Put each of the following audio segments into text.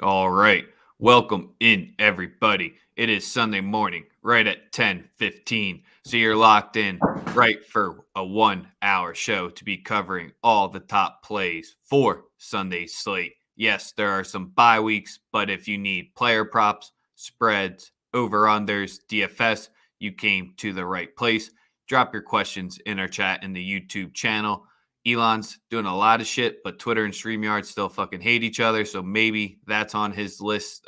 All right. Welcome in, everybody. It is Sunday morning, right at 10:15. So you're locked in right for a 1 hour show to be covering all the top plays for Sunday's slate. Yes, there are some bye weeks, but if you need player props, spreads, over-unders, DFS, you came to the right place. Drop your questions in our chat in the YouTube channel. Elon's doing a lot of shit, but Twitter and StreamYard still fucking hate each other. So maybe that's on his list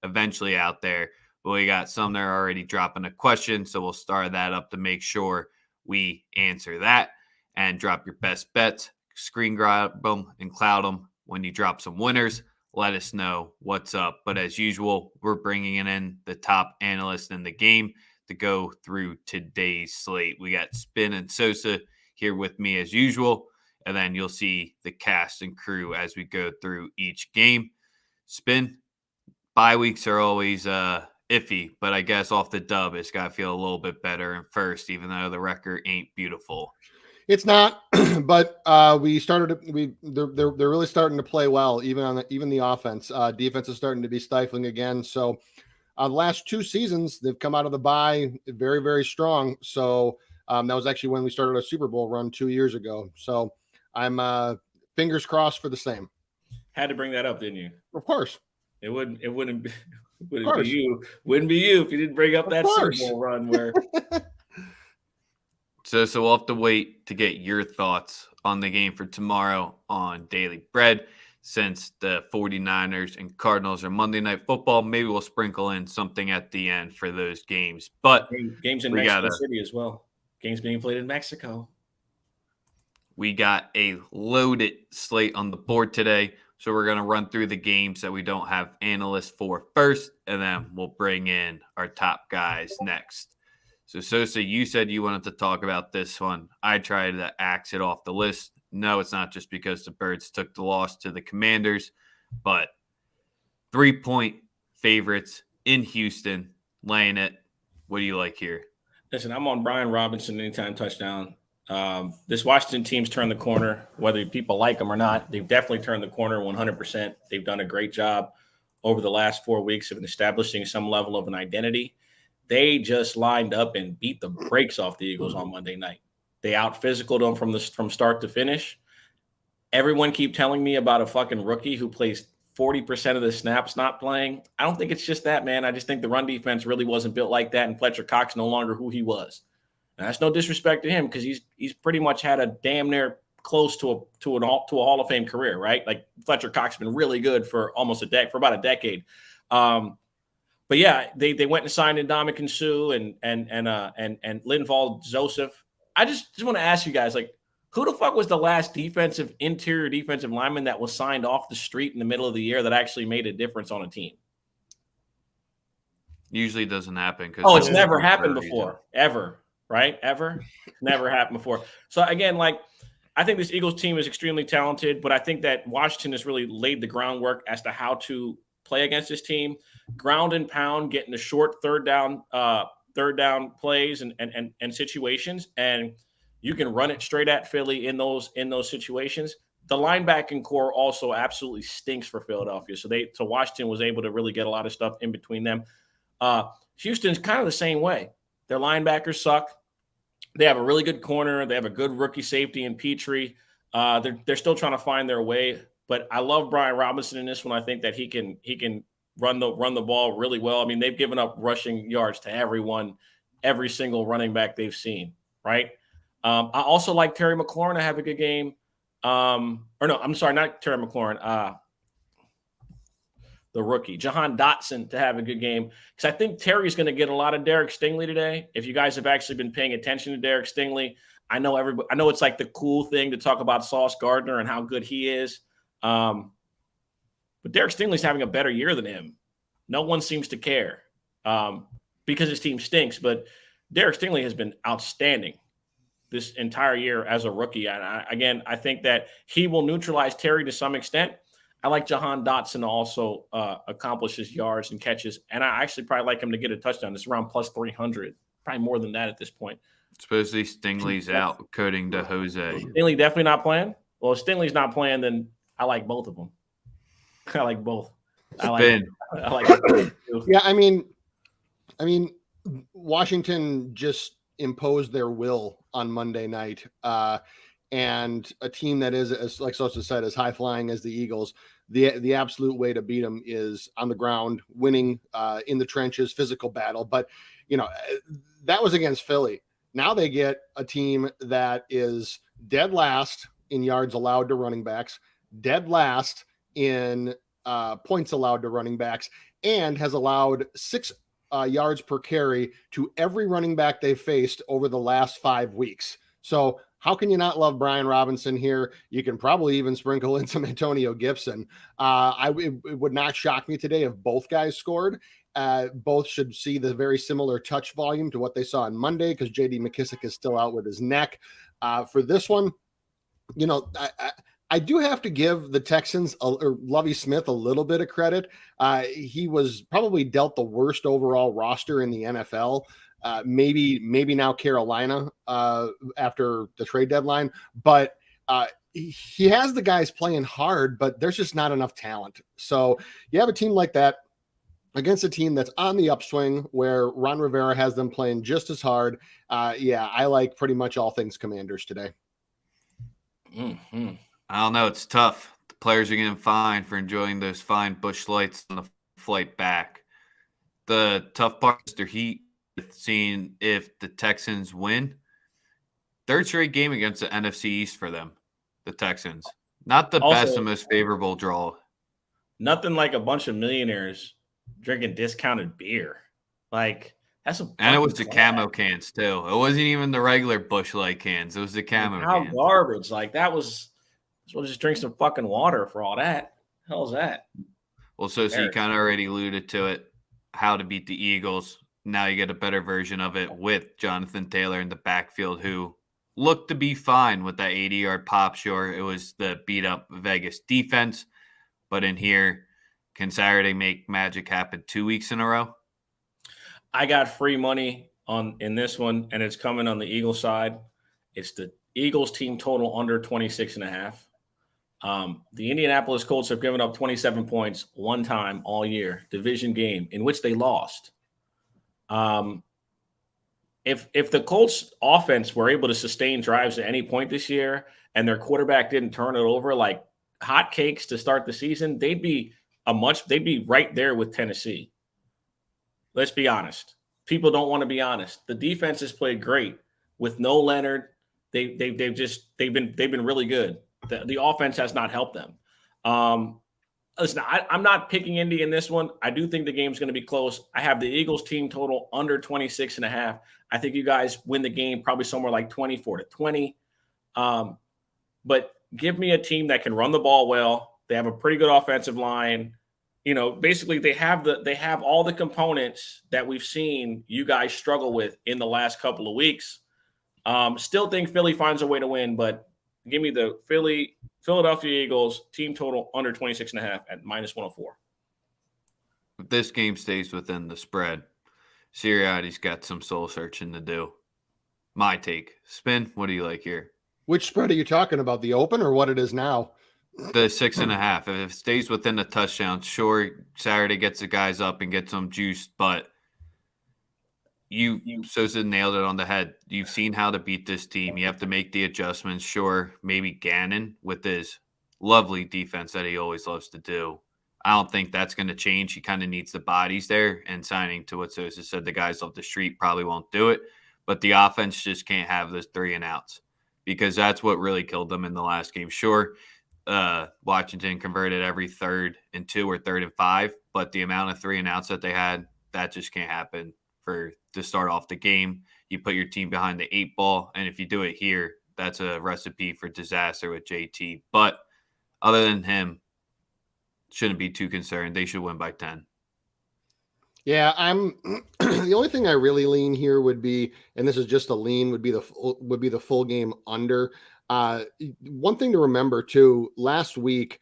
eventually out there. But we got some that are already dropping a question. So we'll start that up to make sure we answer that and drop your best bets, screen grab them and cloud them. When you drop some winners, let us know what's up. But as usual, we're bringing in the top analyst in the game to go through today's slate. We got Spin and Sosa here with me as usual, and then you'll see the cast and crew as we go through each game. Spin, bye weeks are always iffy, but I guess off the dub, it's got to feel a little bit better in first, even though the record ain't beautiful. It's not, but we started. They're really starting to play well, even the offense. Defense is starting to be stifling again. So, the last two seasons they've come out of the bye very, very strong. So that was actually when we started a Super Bowl run 2 years ago. So I'm fingers crossed for the same. Had to bring that up, didn't you? Of course. It wouldn't be you. Wouldn't be you if you didn't bring up that Super Bowl run where. So we'll have to wait to get your thoughts on the game for tomorrow on Daily Bread. Since the 49ers and Cardinals are Monday Night Football, maybe we'll sprinkle in something at the end for those games. But games in Mexico City as well. Games being played in Mexico. We got a loaded slate on the board today. So we're going to run through the games that we don't have analysts for first, and then we'll bring in our top guys next. So Sosa, you said you wanted to talk about this one. I tried to axe it off the list. No, it's not just because the Birds took the loss to the Commanders, but 3-point favorites in Houston, laying it. What do you like here? Listen, I'm on Brian Robinson anytime touchdown. This Washington team's turned the corner, whether people like them or not. They've definitely turned the corner 100%. They've done a great job over the last 4 weeks of establishing some level of an identity. They just lined up and beat the brakes off the Eagles on Monday night. They out-physicaled them from start to finish. Everyone keep telling me about a fucking rookie who plays 40% of the snaps not playing. I don't think it's just that, man. I just think the run defense really wasn't built like that, and Fletcher Cox no longer who he was. And that's no disrespect to him because he's pretty much had a damn near close to a Hall of Fame career, right? Like Fletcher Cox has been really good for about a decade. But yeah, they went and signed Ndamukong Suh and Linval Joseph. I just want to ask you guys, like, who the fuck was the last interior defensive lineman that was signed off the street in the middle of the year that actually made a difference on a team? Usually doesn't happen. It's never happened before, ever, right? Ever? Never happened before. So again, like, I think this Eagles team is extremely talented, but I think that Washington has really laid the groundwork as to how to play against this team. Ground and pound, getting the short third down plays and situations, and you can run it straight at Philly in those situations. The linebacking core also absolutely stinks for Philadelphia. So Washington was able to really get a lot of stuff in between them. Houston's kind of the same way. Their linebackers suck. They have a really good corner. They have a good rookie safety in Petrie. They're still trying to find their way. But I love Brian Robinson in this one. I think that he can run the ball really well. I mean, they've given up rushing yards to every single running back they've seen, right? I also like Terry McLaurin to have a good game. I'm sorry, not Terry McLaurin. The rookie, Jahan Dotson, to have a good game. Because I think Terry's going to get a lot of Derek Stingley today. If you guys have actually been paying attention to Derek Stingley, I know it's like the cool thing to talk about Sauce Gardner and how good he is. But Derek Stingley's having a better year than him. No one seems to care because his team stinks. But Derek Stingley has been outstanding this entire year as a rookie. And I think that he will neutralize Terry to some extent. I like Jahan Dotson to also accomplish his yards and catches. And I actually probably like him to get a touchdown. It's around plus 300, probably more than that at this point. Supposedly Stingley's out, according to Jose. Stingley definitely not playing? Well, if Stingley's not playing, then I like both of them. I like both. I like it. I like it. Yeah, I mean, Washington just imposed their will on Monday night, and a team that is, as like Sosa said, as high flying as the Eagles. The absolute way to beat them is on the ground, winning in the trenches, physical battle. But that was against Philly. Now they get a team that is dead last in yards allowed to running backs, dead last in points allowed to running backs, and has allowed 6 yards per carry to every running back they've faced over the last 5 weeks. So how can you not love Brian Robinson here? You can probably even sprinkle in some Antonio Gibson. It would not shock me today if both guys scored. Both should see the very similar touch volume to what they saw on Monday because J.D. McKissic is still out with his neck. For this one, I do have to give the Texans or Lovie Smith a little bit of credit. He was probably dealt the worst overall roster in the NFL. Maybe now Carolina after the trade deadline, but he has the guys playing hard, but there's just not enough talent. So you have a team like that against a team that's on the upswing where Ron Rivera has them playing just as hard. I like pretty much all things Commanders today. Mm-hmm. I don't know. It's tough. The players are getting fined for enjoying those fine Busch Lights on the flight back. The tough part is their heat. Seeing if the Texans win, third straight game against the NFC East for them, the Texans. Not the best and most favorable draw. Nothing like a bunch of millionaires drinking discounted beer. Like, that's a and it was the camo cans too. It wasn't even the regular Busch Light cans. It was the camo cans. How garbage. Like, that was – we'll just drink some fucking water for all that. The hell's that? Well, so you kind of already alluded to it, how to beat the Eagles. Now you get a better version of it with Jonathan Taylor in the backfield, who looked to be fine with that 80-yard pop. Sure, it was the beat-up Vegas defense. But in here, can Saturday make magic happen 2 weeks in a row? I got free money in this one, and it's coming on the Eagles side. It's the Eagles team total under 26.5. The Indianapolis Colts have given up 27 points one time all year, division game, in which they lost. If the Colts offense were able to sustain drives at any point this year and their quarterback didn't turn it over like hotcakes to start the season, they'd be right there with Tennessee. Let's be honest. People don't want to be honest. The defense has played great with no Leonard. They've been really good. The offense has not helped them. Listen, I'm not picking Indy in this one. I do think the game's going to be close. I have the Eagles team total under 26.5. I think you guys win the game probably somewhere like 24-20. But give me a team that can run the ball well. They have a pretty good offensive line. Basically they have all the components that we've seen you guys struggle with in the last couple of weeks. Still think Philly finds a way to win, but give me the Philadelphia Eagles team total under 26.5 at -104. If this game stays within the spread, Sirianni's got some soul searching to do. My take. Spin, what do you like here? Which spread are you talking about? The open or what it is now? The 6.5. If it stays within the touchdown, sure, Saturday gets the guys up and gets them juiced, but Sosa nailed it on the head. You've seen how to beat this team. You have to make the adjustments. Sure, maybe Gannon with his lovely defense that he always loves to do. I don't think that's going to change. He kind of needs the bodies there, and signing to what Sosa said, the guys off the street probably won't do it. But the offense just can't have those 3 and outs because that's what really killed them in the last game. Sure, Washington converted every 3rd and 2 or 3rd and 5, but the amount of 3 and outs that they had, that just can't happen to start off the game. You put your team behind the 8 ball, and if you do it here, that's a recipe for disaster with JT. But other than him, shouldn't be too concerned. They should win by 10. Yeah, I'm the only thing I really lean here would be, and this is just a lean, would be the full game under. One thing to remember too, last week,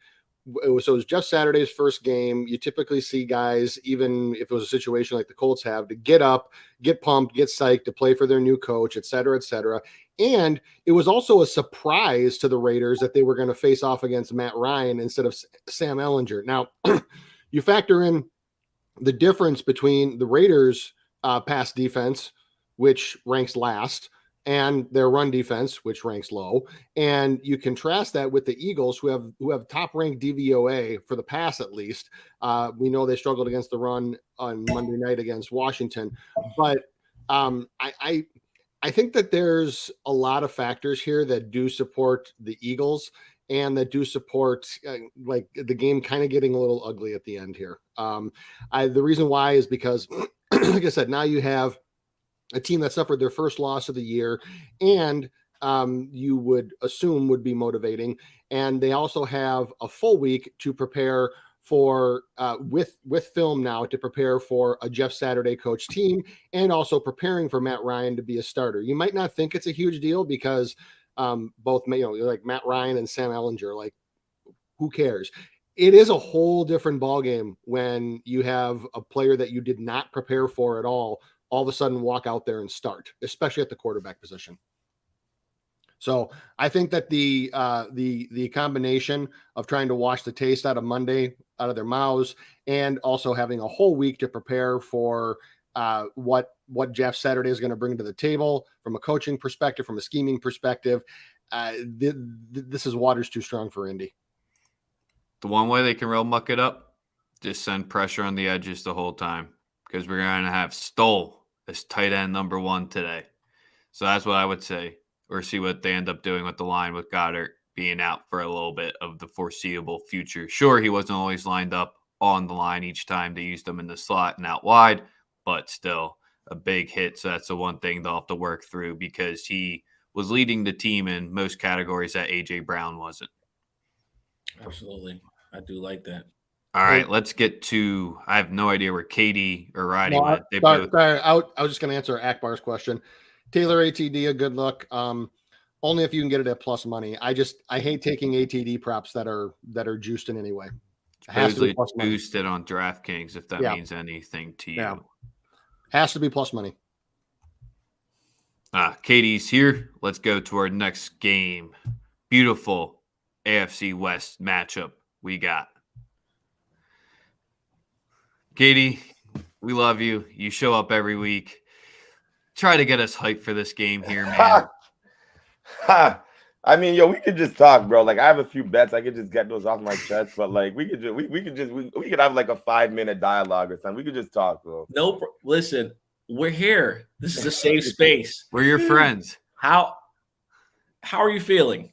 it was just Saturday's first game. You typically see guys, even if it was a situation like the Colts have, to get up, get pumped, get psyched to play for their new coach, et cetera, et cetera. And it was also a surprise to the Raiders that they were going to face off against Matt Ryan instead of Sam Ehlinger. Now, You factor in the difference between the Raiders' pass defense, which ranks last, and their run defense, which ranks low, and you contrast that with the Eagles, who have top-ranked DVOA for the pass at least. We know they struggled against the run on Monday night against Washington, but I think that there's a lot of factors here that do support the Eagles and that do support like the game kind of getting a little ugly at the end here. The reason why is because, like I said, now you have a team that suffered their first loss of the year, and you would assume would be motivating. And they also have a full week to prepare for with film now to prepare for a Jeff Saturday coach team, and also preparing for Matt Ryan to be a starter. You might not think it's a huge deal because both, like Matt Ryan and Sam Ehlinger, like, who cares? It is a whole different ballgame when you have a player that you did not prepare for at all of a sudden walk out there and start, especially at the quarterback position. So I think that the combination of trying to wash the taste out of Monday out of their mouths, and also having a whole week to prepare for what Jeff Saturday is going to bring to the table from a coaching perspective, from a scheming perspective, this is waters too strong for Indy. The one way they can real muck it up, just send pressure on the edges the whole time, because we're going to have Stoll as tight end number 1 today. So that's what I would say, or see what they end up doing with the line with Goddard being out for a little bit of the foreseeable future. Sure, he wasn't always lined up on the line each time. They used him in the slot and out wide, but still a big hit. So that's the one thing they'll have to work through, because he was leading the team in most categories that A.J. Brown wasn't. Absolutely. I do like that. All right, let's get to – I have no idea where Katie or Roddy went. Sorry, I was just going to answer Akbar's question. Taylor ATD, a good look. Only if you can get it at plus money. I hate taking ATD props that are juiced in any way. It has to be plus money. Boosted on DraftKings, if that means anything to you. Yeah. Has to be plus money. Katie's here. Let's go to our next game. Beautiful AFC West matchup we got. Katie, we love you. You show up every week. Try to get us hyped for this game here, man. I mean, we could just talk, bro. Like, I have a few bets. I could just get those off my chest, but like, we could have like a 5-minute dialogue or something. We could just talk, bro. Nope. Listen, we're here. This is a safe space. We're your friends. How are you feeling?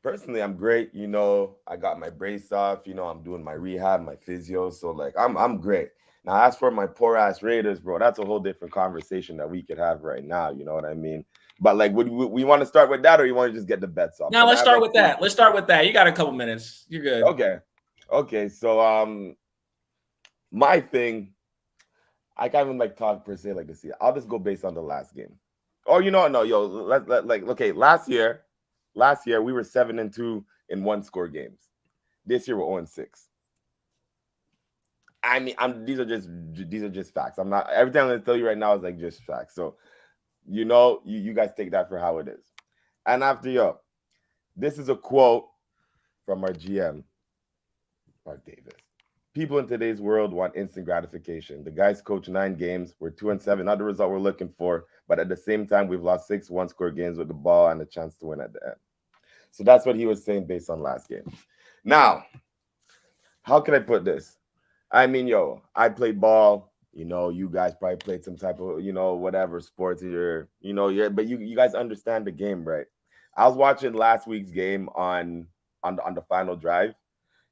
Personally, I'm great. I got my brace off. I'm doing my rehab, my physio. So like, I'm great. Now, as for my poor ass Raiders, bro, that's a whole different conversation that we could have right now. You know what I mean? But like, would we want to start with that, or you want to just get the bets off? No, let's start with that. Let's start with that. You got a couple minutes. You're good. Okay. So my thing, I can't even like talk per se like this. I'll just go based on the last game. Oh, last year we were 7-2 in 1-score games. This year we're 0-6. I mean, these are just facts. I'm not, everything I'm going to tell you right now is like just facts. So, you guys take that for how it is. And after this is a quote from our GM, Mark Davis. People in today's world want instant gratification. The guys coach 9 games. We're 2-7, not the result we're looking for. But at the same time, we've lost 6 1-score games with the ball and a chance to win at the end. So that's what he was saying based on last game. Now, how can I put this? I mean, I played ball. You guys probably played some type of, whatever sports but you guys understand the game, right? I was watching last week's game on the final drive.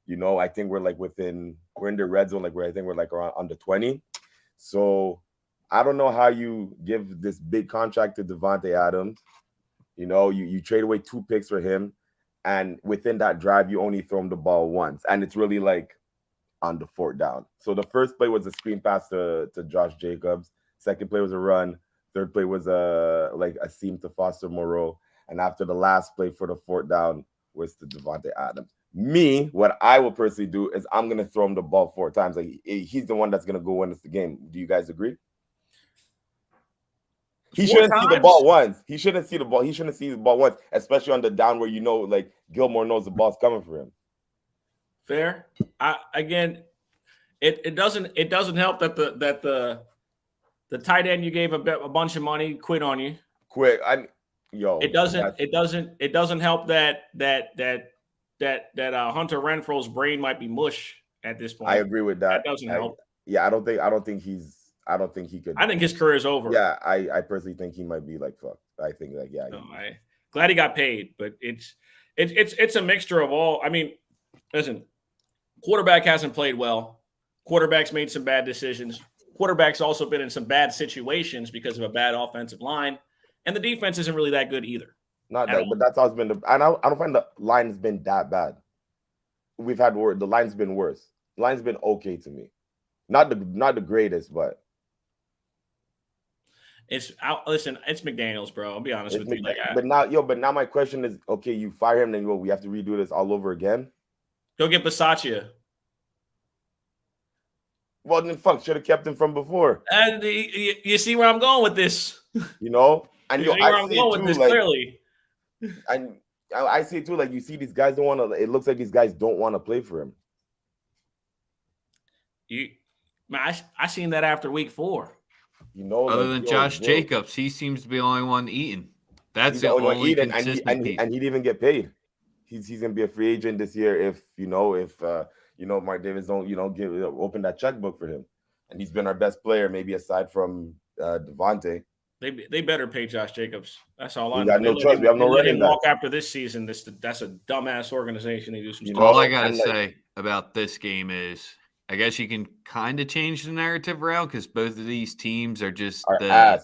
I think we're in the red zone, I think we're like around under 20. So I don't know how you give this big contract to Devontae Adams. You trade away 2 picks for him, and within that drive, you only throw him the ball once, and it's really like on the 4th down. So the first play was a screen pass to Josh Jacobs. Second play was a run. Third play was a seam to Foster Moreau. And after the last play for the 4th down was to Devontae Adams. What I will personally do is I'm going to throw him the ball 4 times. Like, he's the one that's going to go win us the game. Do you guys agree? He shouldn't see the ball once. He shouldn't see the ball once, especially on the down where Gilmore knows the ball's coming for him. Fair. It doesn't help that the tight end you gave a bunch of money quit on you. It doesn't help that Hunter Renfro's brain might be mush at this point. I agree with that. That doesn't help. Yeah, I don't think he could. I think his career is over. Yeah, I personally think he might be like fuck. I think like yeah. No, glad he got paid, but it's a mixture of all. I mean, listen, quarterback hasn't played well. Quarterback's made some bad decisions. Quarterback's also been in some bad situations because of a bad offensive line. And the defense isn't really that good either. But that's always been I don't find the line has been that bad. We've had the line's been worse. The line's been okay to me. Not the greatest, but it's McDaniels, bro. I'll be honest with you. But now my question is, okay, you fire him, then we have to redo this all over again. Go get Bisaccia. Well, then should have kept him from before. And you see where I'm going with this. And I'm going with this clearly. And I say too, like you see these guys don't want to. It looks like these guys don't want to play for him. I seen that after week 4. Other than Josh Jacobs, he seems to be the only one eating. That's the only consistent piece. And he'd even get paid. He's gonna be a free agent this year if Mark Davis don't open that checkbook for him. And he's been our best player, maybe aside from Devontae. They better pay Josh Jacobs. That's all I know. We got no choice. We have no running back. Walk after this season. That's a dumbass organization. They do some stuff. All I gotta say about this game is, I guess you can kind of change the narrative around because both of these teams are just the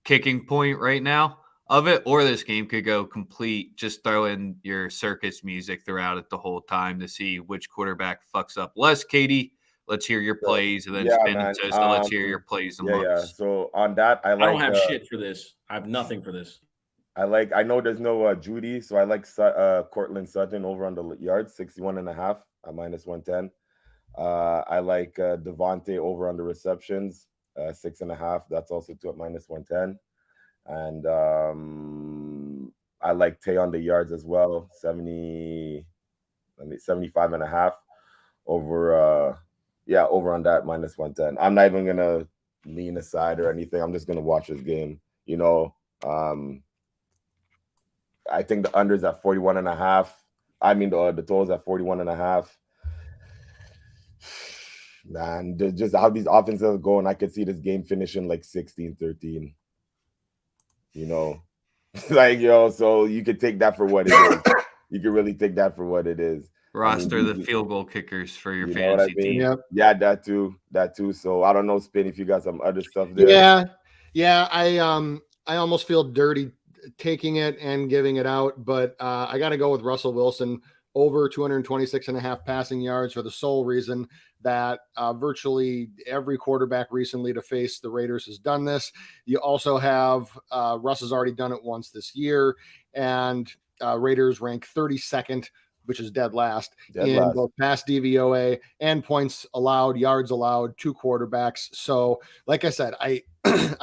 kicking point right now of it. Or this game could go complete. Just throw in your circus music throughout it the whole time to see which quarterback fucks up less. Katie, let's hear your plays, and then Spin and Sosa, let's hear your plays and looks. Yeah. So on that, I don't have shit for this. I have nothing for this. I know there's no Judy, so I like Cortland Sutton over on the yards, 61.5 at -110. I like Devontae over on the receptions, 6.5. That's also at -110. And I like Tay on the yards as well, 75.5 over over on that -110. I'm not even gonna lean aside or anything. I'm just gonna watch this game. I think the under's at 41.5. I mean the total's at 41.5. Man, just how these offenses are going, I could see this game finishing like 16-13. So you could take that for what it is. You could really take that for what it is. Roster the field goal kickers for your fantasy team. Yep. Yeah, that too. So I don't know, Spin, if you got some other stuff there. Yeah. I almost feel dirty taking it and giving it out, but I got to go with Russell Wilson over 226.5 passing yards for the sole reason that virtually every quarterback recently to face the Raiders has done this. You also have Russ has already done it once this year, and Raiders rank 32nd, which is dead last in both pass DVOA and points allowed, yards allowed to quarterbacks. So, like I said, I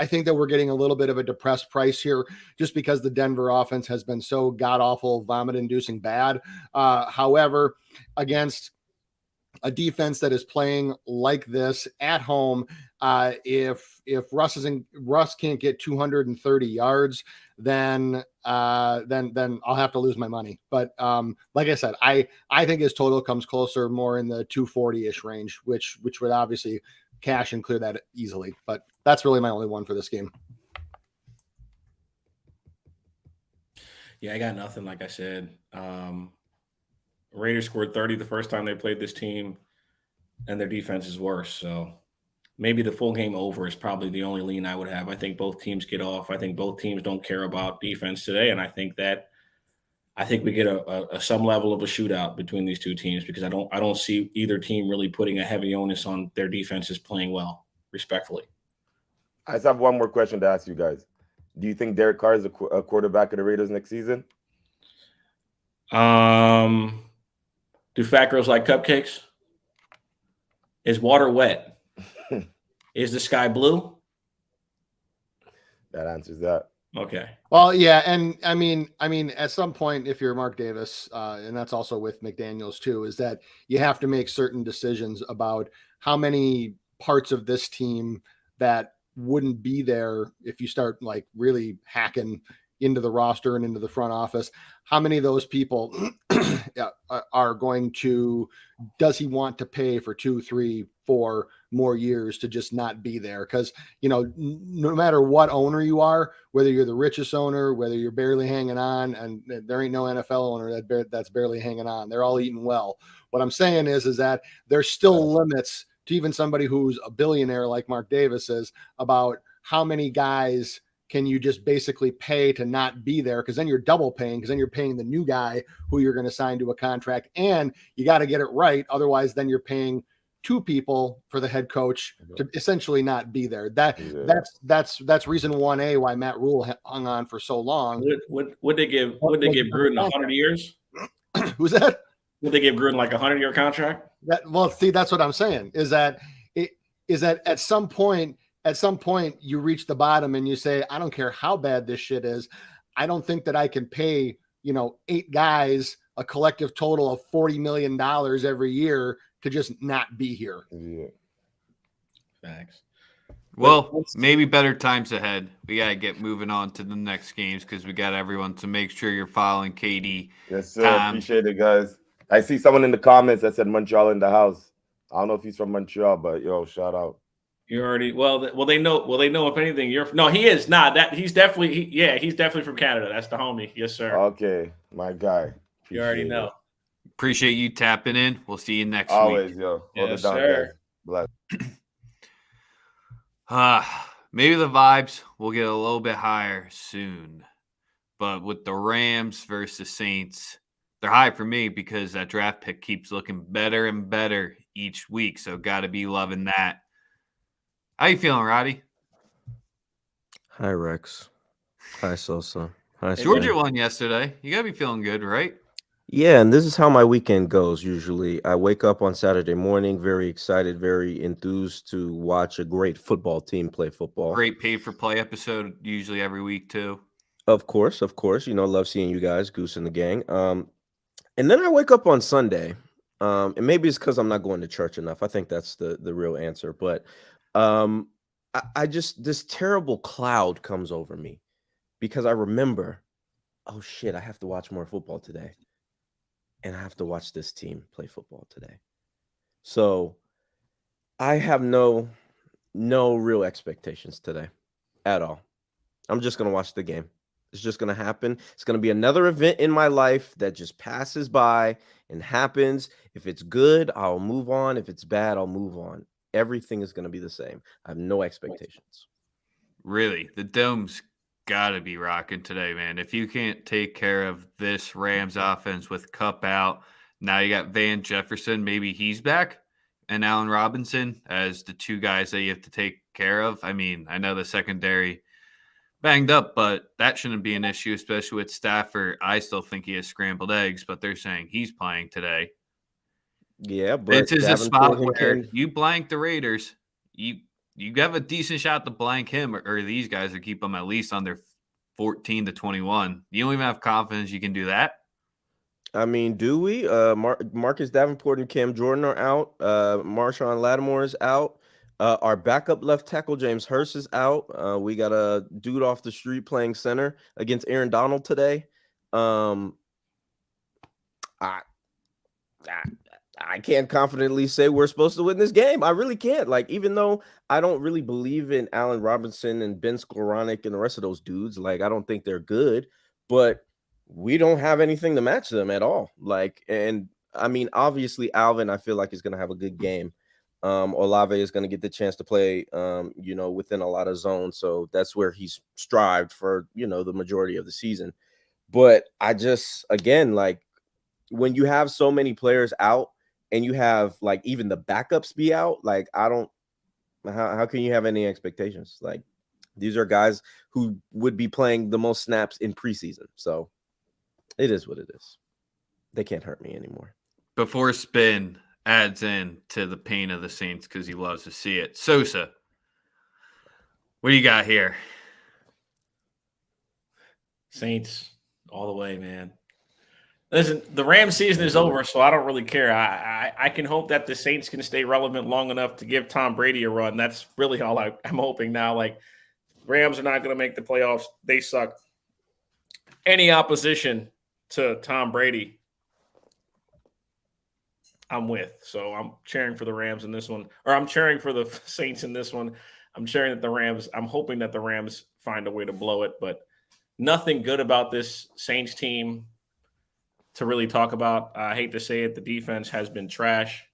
think that we're getting a little bit of a depressed price here just because the Denver offense has been so god-awful, vomit-inducing bad. However, against a defense that is playing like this at home, if Russ can't get 230 yards, then I'll have to lose my money. But like I said, I think his total comes closer more in the 240-ish range, which would obviously cash and clear that easily. But that's really my only one for this game. Yeah, I got nothing. Like I said, Raiders scored 30 the first time they played this team, and their defense is worse. So maybe the full game over is probably the only lean I would have. I think both teams get off. I think both teams don't care about defense today, and I think we get a some level of a shootout between these two teams because I don't see either team really putting a heavy onus on their defenses playing well, respectfully. I just have one more question to ask you guys. Do you think Derek Carr is a quarterback of the Raiders next season? Do fat girls like cupcakes? Is water wet? Is the sky blue? That answers that. Okay. Well, yeah, and I mean, at some point, if you're Mark Davis, and that's also with McDaniels too, is that you have to make certain decisions about how many parts of this team that wouldn't be there if you start like really hacking into the roster and into the front office. How many of those people are going to? Does he want to pay for 2, 3, 4 more years to just not be there? Because no matter what owner you are, whether you're the richest owner, whether you're barely hanging on, and there ain't no NFL owner that's barely hanging on. They're all eating well. What I'm saying is that there's still limits to even somebody who's a billionaire like Mark Davis is about how many guys can you just basically pay to not be there, because then you're double paying, because then you're paying the new guy who you're going to sign to a contract, and you got to get it right. Otherwise, then you're paying 2 people for the head coach to essentially not be there. That's reason 1A why Matt Rule hung on for so long. Would they give Gruden 100 years? Who's that? Would they give Gruden like a 100-year contract? That's what I'm saying. Is that at some point you reach the bottom and you say, I don't care how bad this shit is. I don't think that I can pay 8 guys a collective total of $40 million every year to just not be here. Yeah. Facts. Well, maybe better times ahead. We got to get moving on to the next games because we got everyone to make sure you're following KD. Yes, sir. Appreciate it, guys. I see someone in the comments that said Montreal in the house. I don't know if he's from Montreal, but shout out. You already they know if anything he is not that he's definitely from Canada. That's the homie. Yes, sir. Okay, my guy. You already know. Appreciate you tapping in. We'll see you next Always, week. Hold yes, it down, sir. Guys. Bless. Maybe the vibes will get a little bit higher soon. But with the Rams versus Saints, they're high for me because that draft pick keeps looking better and better each week. So got to be loving that. How you feeling, Roddy? Hi, Rex. Hi, Sosa. Hi, Georgia won yesterday. You got to be feeling good, right? Yeah, and this is how my weekend goes usually. I wake up on Saturday morning very excited, very enthused to watch a great football team play football. Great paid-for-play episode usually every week, too. Of course. Love seeing you guys, Goose and the gang. And then I wake up on Sunday, and maybe it's because I'm not going to church enough. I think that's the real answer. But I just, this terrible cloud comes over me because I remember, oh, shit, I have to watch more football today. And I have to watch this team play football today. So I have no real expectations today at all. I'm just going to watch the game. It's just going to happen. It's going to be another event in my life that just passes by and happens. If it's good, I'll move on. If it's bad, I'll move on. Everything is going to be the same. I have no expectations. Really? The Dome's got to be rocking today, man. If you can't take care of this Rams offense with Kupp out, now you got Van Jefferson. Maybe he's back, and Allen Robinson as the 2 guys that you have to take care of. I mean, I know the secondary banged up, but that shouldn't be an issue, especially with Stafford. I still think he has scrambled eggs, but they're saying he's playing today. Yeah, but this is a spot where you blank the Raiders. You have a decent shot to blank him or these guys to keep them at least under 14-21. You don't even have confidence you can do that? I mean, do we? Marcus Davenport and Cam Jordan are out. Marshawn Lattimore is out. Our backup left tackle, James Hurst, is out. We got a dude off the street playing center against Aaron Donald today. I can't confidently say we're supposed to win this game. I really can't. Like, even though I don't really believe in Allen Robinson and Ben Skowronek and the rest of those dudes, like, I don't think they're good, but we don't have anything to match them at all. Like, and I mean, obviously Alvin, I feel like is going to have a good game. Olave is going to get the chance to play, within a lot of zones. So that's where he's strived for, the majority of the season. But I just, again, like, when you have so many players out, and you have like even the backups be out, like how can you have any expectations? Like, these are guys who would be playing the most snaps in preseason. So it is what it is. They can't hurt me anymore. Before Spin adds in to the pain of the Saints because he loves to see it. Sosa, what do you got here? Saints all the way, man. Listen, the Rams season is over, so I don't really care. I can hope that the Saints can stay relevant long enough to give Tom Brady a run. That's really all I'm hoping now. Like, Rams are not going to make the playoffs. They suck. Any opposition to Tom Brady, I'm with. So I'm cheering for the Rams in this one, or I'm cheering for the Saints in this one. I'm cheering that the Rams. I'm hoping that the Rams find a way to blow it, but nothing good about this Saints team to really talk about. I hate to say it, the defense has been trash.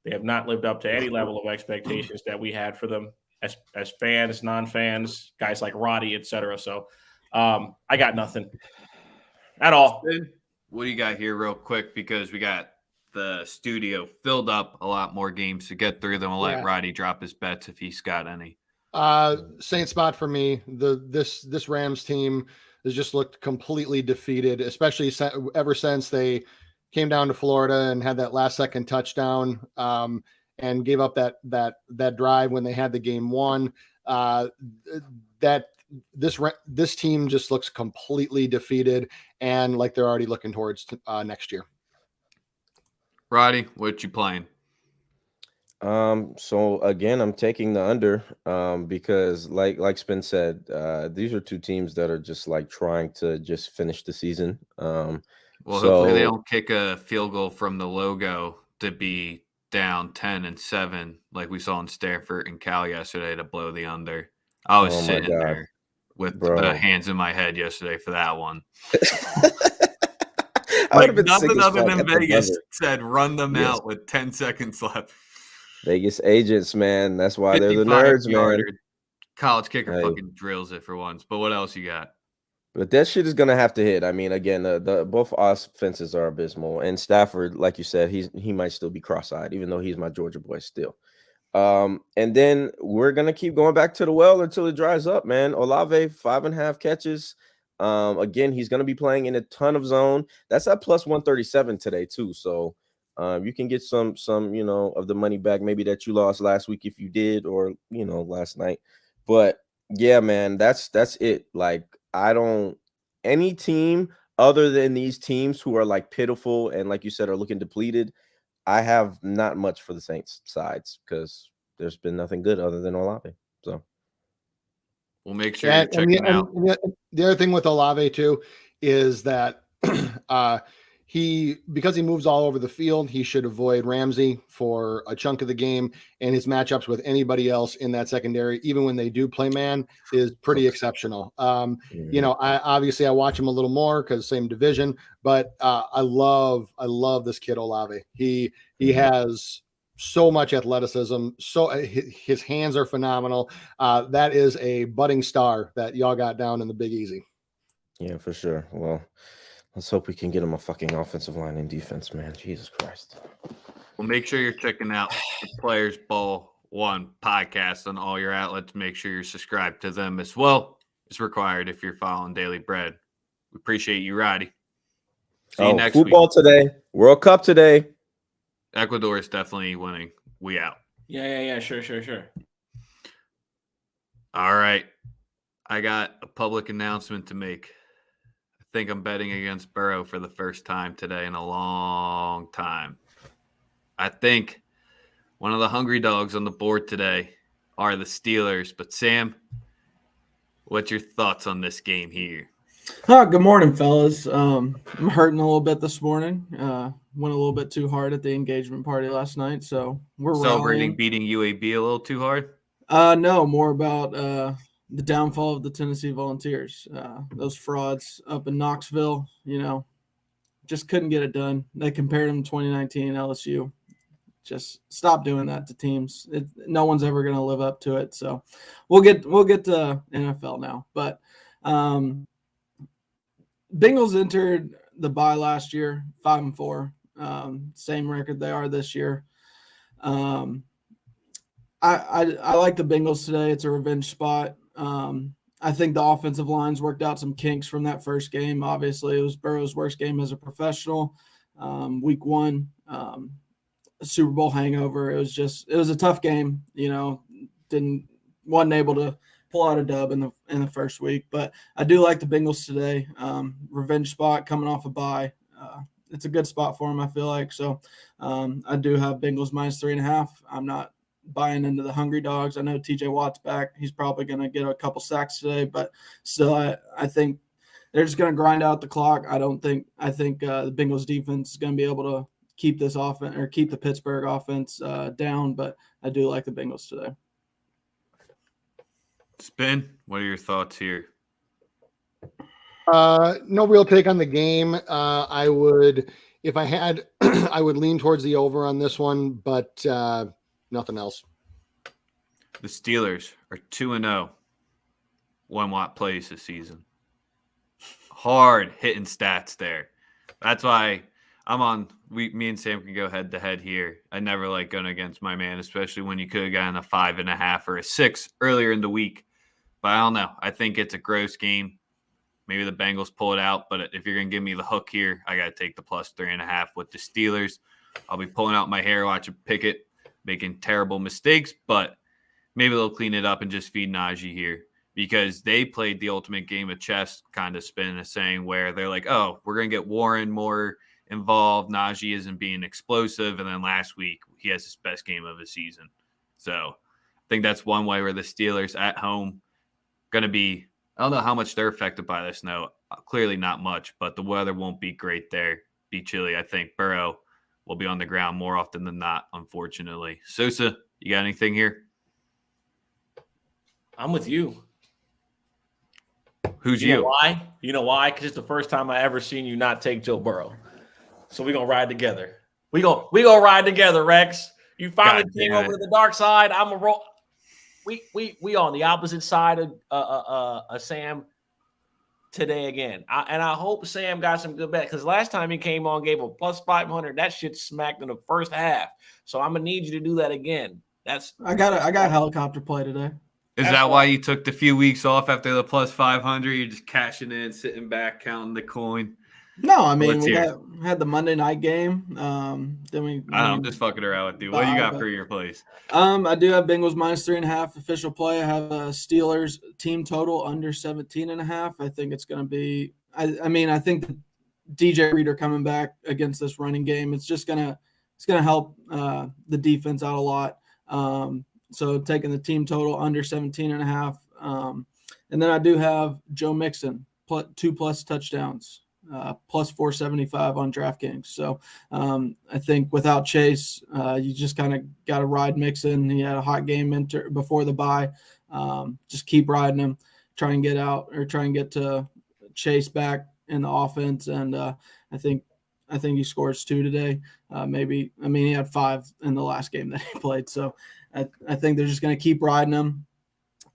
They have not lived up to any level of expectations that we had for them as fans, non-fans, guys like Roddy, etc. So I got nothing at all. What do you got here real quick? Because we got the studio filled up, a lot more games to get through. Then we'll let Roddy drop his bets if he's got any. Saint spot for me. This Rams team has just looked completely defeated, especially ever since they came down to Florida and had that last second touchdown and gave up that drive when they had the game won. This team just looks completely defeated and like they're already looking towards next year. Roddy, what you playing? So again, I'm taking the under because like Spin said, these are two teams that are just like trying to just finish the season. Hopefully they don't kick a field goal from the logo to be down 10-7 like we saw in Stanford and Cal yesterday to blow the under. I was sitting there with the hands in my head yesterday for that one. Like nothing other than Vegas said run them out with 10 seconds left. Vegas agents, man. That's why they're the nerds, man. College kicker fucking drills it for once. But what else you got? But that shit is gonna have to hit. I mean, again, the both offenses are abysmal, and Stafford, like you said, he might still be cross-eyed, even though he's my Georgia boy still. And then we're gonna keep going back to the well until it dries up, man. Olave 5.5 catches. Again, he's gonna be playing in a ton of zone. That's at plus 137 today too. So you can get some of the money back maybe that you lost last week if you did, or last night. But yeah, man, that's it. Like any team other than these teams who are like pitiful and like you said are looking depleted, I have not much for the Saints sides because there's been nothing good other than Olave. So we'll make sure you're checking out. The other thing with Olave too is that because he moves all over the field, he should avoid Ramsey for a chunk of the game, and his matchups with anybody else in that secondary, even when they do play man, is pretty exceptional. I watch him a little more because same division, but I love this kid Olave. He has so much athleticism. So his hands are phenomenal. That is a budding star that y'all got down in the Big Easy. Yeah, for sure. Well, let's hope we can get him a fucking offensive line and defense, man. Jesus Christ. Well, make sure you're checking out the Players Ball 1 podcast on all your outlets. Make sure you're subscribed to them as well. It's required if you're following Daily Bread. We appreciate you, Roddy. See you next football week. Today. World Cup today. Ecuador is definitely winning. We out. Yeah. Sure. All right. I got a public announcement to make. I think I'm betting against Burrow for the first time today in a long time. I think one of the hungry dogs on the board today are the Steelers. But Sam, what's your thoughts on this game here? Good morning, fellas. I'm hurting a little bit this morning. Went a little bit too hard at the engagement party last night, so we're celebrating rallying. Beating UAB a little too hard. No, more about the downfall of the Tennessee Volunteers. Those frauds up in Knoxville, just couldn't get it done. They compared them to 2019 LSU. Just stop doing that to teams. No one's ever going to live up to it. So we'll get to NFL now, but. Bengals entered the bye last year, 5-4, same record they are this year. I like the Bengals today. It's a revenge spot. I think the offensive lines worked out some kinks from that first game. Obviously, it was Burrow's worst game as a professional. Week 1, a Super Bowl hangover. It was a tough game. Wasn't able to pull out a dub in the first week. But I do like the Bengals today. Revenge spot coming off a bye. It's a good spot for them, I feel like. So I do have Bengals -3.5. I'm not buying into the hungry dogs. I know TJ Watt's back. He's probably going to get a couple sacks today, but still, I think they're just going to grind out the clock. I think the Bengals defense is going to be able to keep this offense or keep the Pittsburgh offense down, but I do like the Bengals today. Spin, what are your thoughts here? No real take on the game. I would, if I had, I would lean towards the over on this one, but nothing else. The Steelers are 2-0 when Watt plays this season. Hard hitting stats there. That's why I'm on. Me and Sam can go head to head here. I never like going against my man, especially when you could have gotten a 5.5 or a 6 earlier in the week. But I don't know. I think it's a gross game. Maybe the Bengals pull it out, but if you're going to give me the hook here, I got to take the +3.5 with the Steelers. I'll be pulling out my hair watching Pickett, making terrible mistakes, but maybe they'll clean it up and just feed Najee here because they played the ultimate game of chess kind of spin, saying where they're like, oh, we're going to get Warren more involved. Najee isn't being explosive. And then last week, he has his best game of the season. So I think that's one way where the Steelers at home going to be – I don't know how much they're affected by the snow. Clearly not much, but the weather won't be great there. Be chilly. I think Burrow will be on the ground more often than not, unfortunately. Sosa, you got anything here? I'm with you. Who's you? Know why? You know why? Because it's the first time I ever seen you not take Joe Burrow. So we're going to ride together. We gonna ride together, Rex. You finally came over to the dark side. I'm a roll. We on the opposite side of Sam today again. I hope Sam got some good bet because last time he came on, gave a +500. That shit smacked in the first half. So I'm gonna need you to do that again. I got helicopter play today. Is that why you took the few weeks off after the +500? You're just cashing in, sitting back, counting the coin. No, I mean we had the Monday night game. I'm just fucking around with you. What do you got for your plays? I do have Bengals -3.5 official play. I have a Steelers team total under 17.5. I think it's going to be. I think the DJ Reader coming back against this running game. It's gonna help the defense out a lot. So taking the team total under 17.5. And then I do have Joe Mixon 2+ touchdowns. +475 on DraftKings. So I think without Chase, you just kind of got to ride Mixon. He had a hot game before the bye. Just keep riding him, try and get to Chase back in the offense. And I think he scores 2 today. He had 5 in the last game that he played. So I think they're just going to keep riding him.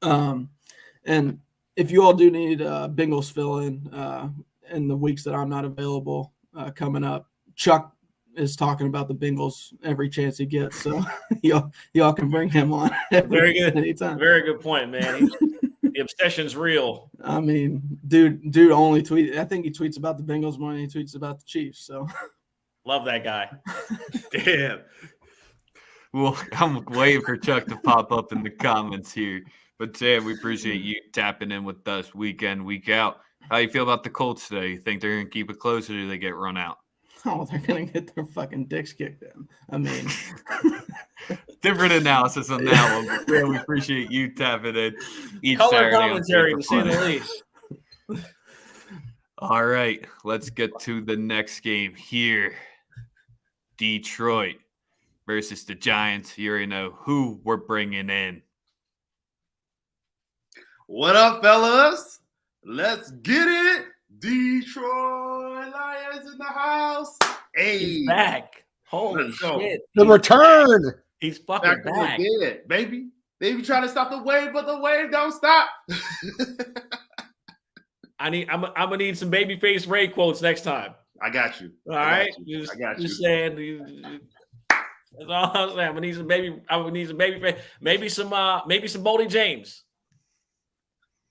And if you all do need Bengals fill in the weeks that I'm not available coming up, Chuck is talking about the Bengals every chance he gets. So y'all can bring him on. Very good. Anytime. Very good point, man. The obsession's real. I mean, dude only tweet. I think he tweets about the Bengals more than he tweets about the Chiefs. So love that guy. Damn. Well, I'm waiting for Chuck to pop up in the comments here. But Sam, we appreciate you tapping in with us week in, week out. How you feel about the Colts today? You think they're going to keep it close or do they get run out? Oh, they're going to get their fucking dicks kicked in. I mean. Different analysis on that one. But yeah, we appreciate you tapping in each Color Saturday. Commentary, to say the least. All right, let's get to the next game here. Detroit versus the Giants. You already know who we're bringing in. What up, fellas? Let's get it. Detroit Lions in the house. Hey, he's back. Holy shit. The return. He's fucking back. Dead, baby. They be trying to stop the wave, but the wave don't stop. I'm gonna need some babyface Ray quotes next time. I got you. All right. I got you. Just saying. That's all I'm saying. I'm gonna need some babyface. Maybe some Boldy James.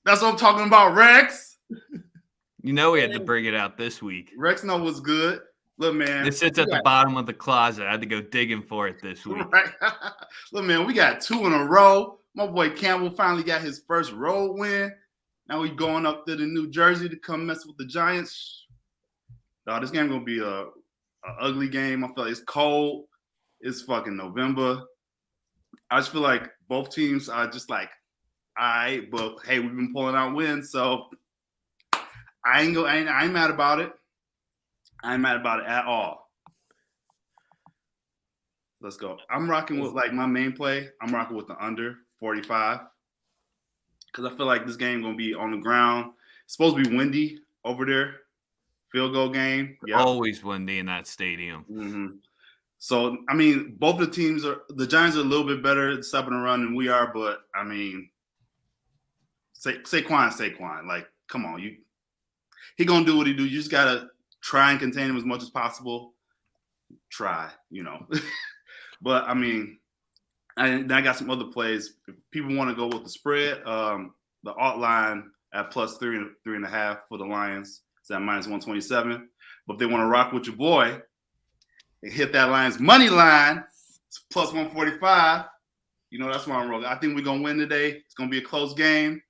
That's what I'm talking about, Rex. You know we had to bring it out this week. Rex know what's good. Look, man. It sits at the bottom of the closet. I had to go digging for it this week. Right. Look, man, we got 2 in a row. My boy Campbell finally got his first road win. Now he's going up to the New Jersey to come mess with the Giants. This game gonna be a ugly game. I feel like it's cold. It's fucking November. I just feel like both teams are just like, all right, but hey, we've been pulling out wins, so I ain't mad about it. I ain't mad about it at all. Let's go. I'm rocking with like my main play. I'm rocking with the under 45 because I feel like this game gonna be on the ground. It's supposed to be windy over there. Field goal game. Yep. Always windy in that stadium. Mm-hmm. So I mean, both the teams the Giants are a little bit better at stopping the run than we are, but I mean, Saquon, like, come on, he gonna do what he do. You just gotta try and contain him as much as possible. Try, But I mean, I got some other plays. If people want to go with the spread, the alt line at plus 3.5 for the Lions is at minus 127. But if they want to rock with your boy, they hit that Lions money line. It's plus 145. That's why I'm rolling. I think we're gonna win today. It's gonna be a close game.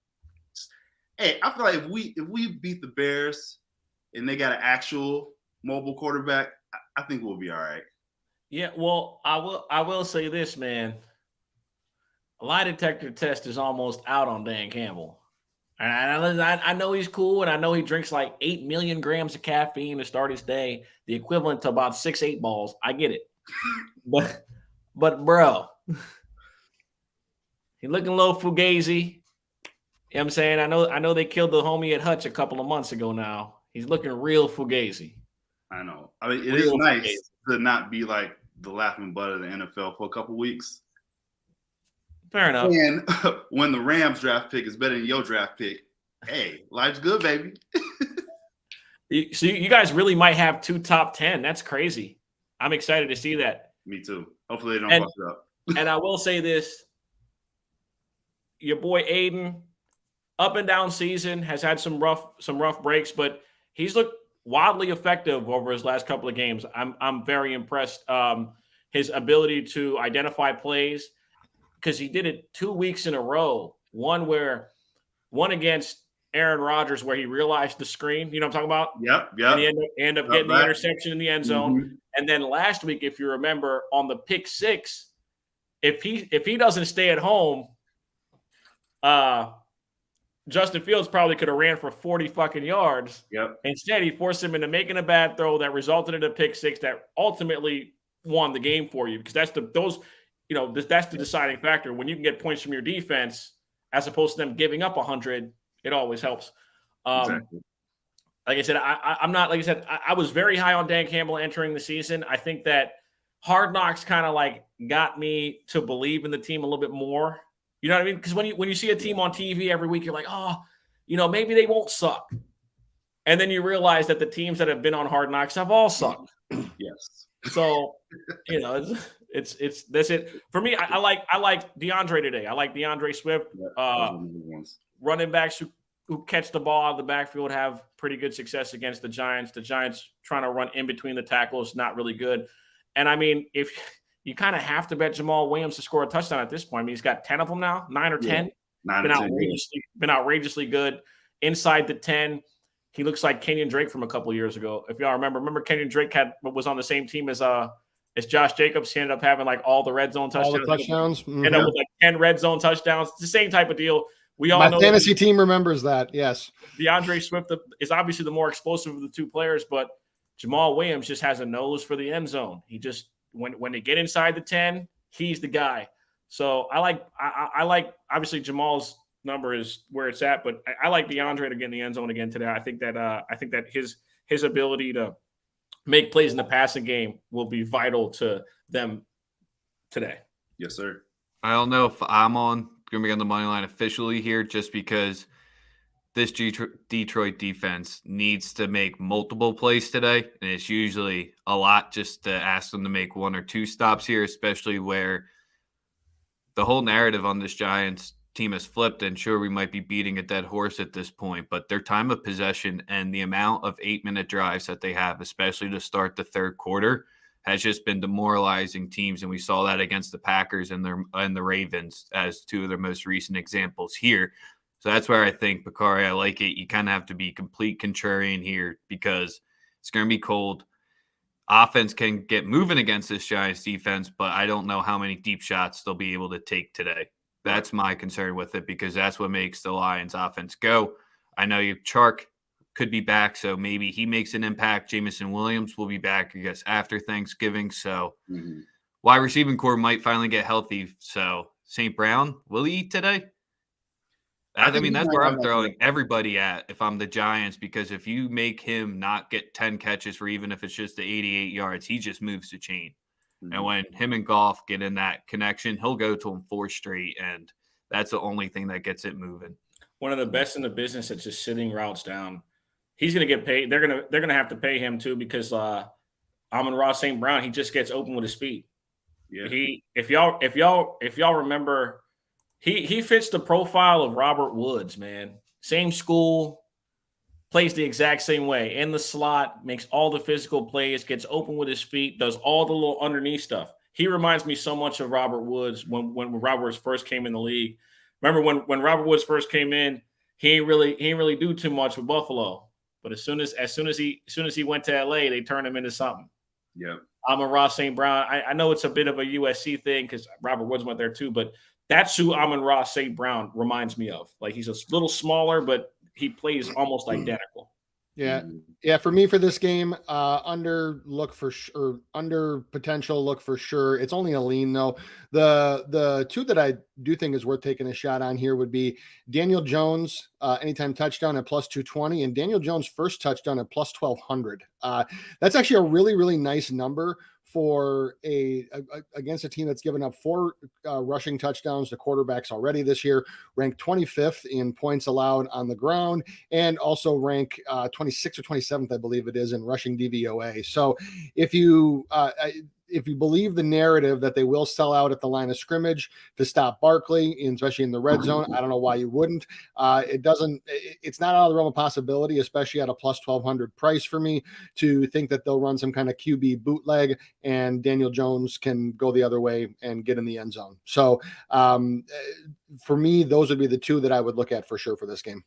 Hey, I feel like if we beat the Bears and they got an actual mobile quarterback, I think we'll be all right. Yeah, well, I will say this, man. A lie detector test is almost out on Dan Campbell. And I know he's cool, and I know he drinks like 8 million grams of caffeine to start his day, the equivalent to about 6 8-balls. I get it. But bro, he looking a little fugazi. You know what I'm saying? I know they killed the homie at Hutch a couple of months ago now. He's looking real fugazi. I know. I mean, it is nice to not be like the laughing butt of the NFL for a couple weeks. Fair enough. And when the Rams draft pick is better than your draft pick, hey, life's good, baby. So you guys really might have 2 top 10. That's crazy. I'm excited to see that. Me too. Hopefully they don't fuck it up. And I will say this. Your boy Aiden, up and down season, has had some rough breaks, but he's looked wildly effective over his last couple of games. I'm very impressed. His ability to identify plays, because he did it 2 weeks in a row. One against Aaron Rodgers where he realized the screen. You know what I'm talking about? Yep. And he ended up getting the interception in the end zone. Mm-hmm. And then last week, if you remember, on the pick 6, if he doesn't stay at home, Justin Fields probably could have ran for 40 fucking yards. Yep. Instead, he forced him into making a bad throw that resulted in a pick 6 that ultimately won the game for you, because that's the deciding factor. When you can get points from your defense as opposed to them giving up 100, it always helps. Exactly. Like I said, I'm not, like I said, I was very high on Dan Campbell entering the season. I think that Hard Knocks kind of like got me to believe in the team a little bit more. You know what I mean? Because when you see a team on TV every week, you're like, oh, maybe they won't suck. And then you realize that the teams that have been on Hard Knocks have all sucked. Yes. So, it's that's it. For me, I like DeAndre today. I like DeAndre Swift. Running backs who catch the ball out of the backfield have pretty good success against the Giants. The Giants trying to run in between the tackles, not really good. And I mean, if you kind of have to bet Jamal Williams to score a touchdown at this point. I mean, he's got 10 of them now, 9 or 10. Been outrageously good. Inside the 10, he looks like Kenyon Drake from a couple of years ago. If y'all remember Kenyon Drake was on the same team as Josh Jacobs. He ended up having like all the red zone touchdowns. All the touchdowns. Mm-hmm. Ended up with like 10 red zone touchdowns. It's the same type of deal. We all My know fantasy team remembers that. Yes. DeAndre Swift is obviously the more explosive of the two players, but Jamal Williams just has a nose for the end zone. He just when they get inside the 10, he's the guy. So I like obviously Jamal's number is where it's at, but I like DeAndre to get in the end zone again today. I think that his ability to make plays in the passing game will be vital to them today. Yes, sir. I don't know if I'm going to be on the money line officially here, just because this Detroit defense needs to make multiple plays today, and it's usually a lot just to ask them to make 1 or 2 stops here, especially where the whole narrative on this Giants team has flipped. And sure, we might be beating a dead horse at this point, but their time of possession and the amount of 8-minute drives that they have, especially to start the third quarter, has just been demoralizing teams, and we saw that against the Packers and the Ravens as two of their most recent examples here. So that's where I think, Bakari, I like it. You kind of have to be complete contrarian here because it's going to be cold. Offense can get moving against this Giants defense, but I don't know how many deep shots they'll be able to take today. That's my concern with it because that's what makes the Lions offense go. I know Chark could be back, so maybe he makes an impact. Jameson Williams will be back, I guess, after Thanksgiving. So wide receiving core might finally get healthy. So St. Brown, will he eat today? That's where I'm throwing everybody at if I'm the Giants, because if you make him not get 10 catches for even if it's just the 88 yards, he just moves the chain. And when him and Goff get in that connection, he'll go to him 4 straight, and that's the only thing that gets it moving. One of the best in the business at just sitting routes down. He's going to get paid. They're going to have to pay him too because Amon-Ra St. Brown, he just gets open with his feet. Yeah. If y'all remember, he fits the profile of Robert Woods, man. Same school, plays the exact same way. In the slot, makes all the physical plays, gets open with his feet, does all the little underneath stuff. He reminds me so much of Robert Woods when Robert Woods first came in the league. Remember when Robert Woods first came in, he ain't really do too much with Buffalo. But as soon as he went to LA, they turned him into something. Yeah. Amon-Ra St. Brown. I know it's a bit of a USC thing because Robert Woods went there too, but that's who Amon-Ra St. Brown reminds me of. Like, he's a little smaller, but he plays almost identical. Yeah. For me, for this game, under potential, look for sure. It's only a lean though. The two that I do think is worth taking a shot on here would be Daniel Jones, anytime touchdown at plus 220, and Daniel Jones' first touchdown at plus 1200. That's actually a really, really nice number for against a team that's given up 4 rushing touchdowns to quarterbacks already this year, ranked 25th in points allowed on the ground, and also rank 26th or 27th, I believe it is, in rushing DVOA. So if you believe the narrative that they will sell out at the line of scrimmage to stop Barkley, especially in the red zone, I don't know why you wouldn't. It's not out of the realm of possibility, especially at a plus 1200 price for me, to think that they'll run some kind of QB bootleg and Daniel Jones can go the other way and get in the end zone. So for me, those would be the two that I would look at for sure for this game.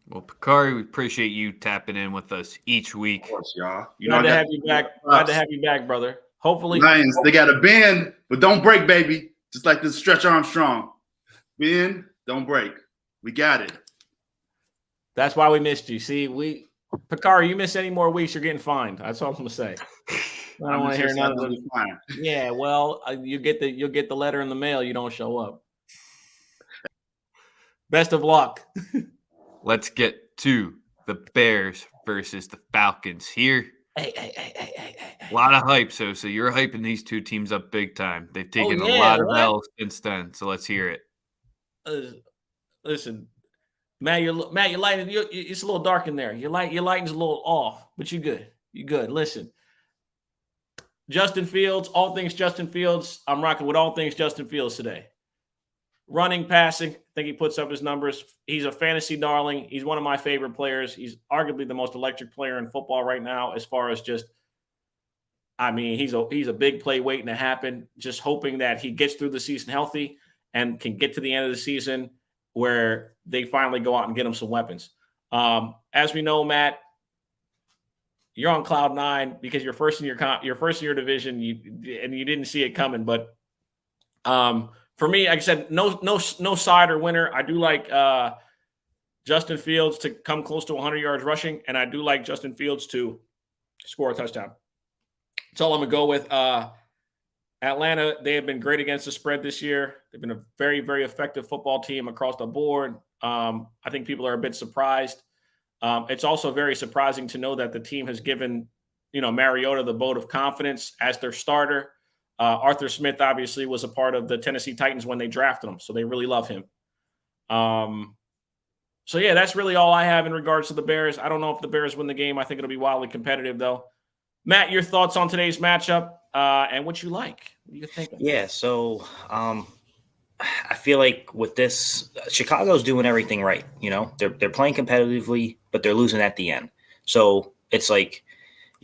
Well, Bakari, we appreciate you tapping in with us each week. Of course, y'all. Glad to have you back. Glad to have you back, brother. Hopefully, Lions, they got to bend, but don't break, baby. Just like this Stretch Armstrong. Bend, don't break. We got it. That's why we missed you. See, Bakari, you miss any more weeks, you're getting fined. That's all I'm gonna say. I don't want to hear none of it. Yeah, well, you'll get the letter in the mail. You don't show up. Best of luck. Let's get to the Bears versus the Falcons here. A lot of hype, so you're hyping these two teams up big time. They've taken a lot of L's since then, so let's hear it. Listen, Matt, you're lighting. It's a little dark in there. Your lighting's a little off, but you're good. You're good. Listen, Justin Fields, all things Justin Fields. I'm rocking with all things Justin Fields today. Running, passing, I think he puts up his numbers. He's a fantasy darling. He's one of my favorite players. He's arguably the most electric player in football right now as far as just, he's a big play waiting to happen, just hoping that he gets through the season healthy and can get to the end of the season where they finally go out and get him some weapons. As we know, Matt, you're on cloud 9 because you're first in your division, and you didn't see it coming, but for me, like I said, no side or winner. I do like Justin Fields to come close to 100 yards rushing, and I do like Justin Fields to score a touchdown. That's all I'm going to go with. Atlanta, they have been great against the spread this year. They've been a very, very effective football team across the board. I think people are a bit surprised. It's also very surprising to know that the team has given, Mariota the vote of confidence as their starter. Arthur Smith obviously was a part of the Tennessee Titans when they drafted him, so they really love him. So yeah, that's really all I have in regards to the Bears. I don't know if the Bears win the game. I think it'll be wildly competitive, though. Matt, your thoughts on today's matchup and what you like? What do you think? Yeah, so I feel like with this, Chicago's doing everything right. They're playing competitively, but they're losing at the end. So it's like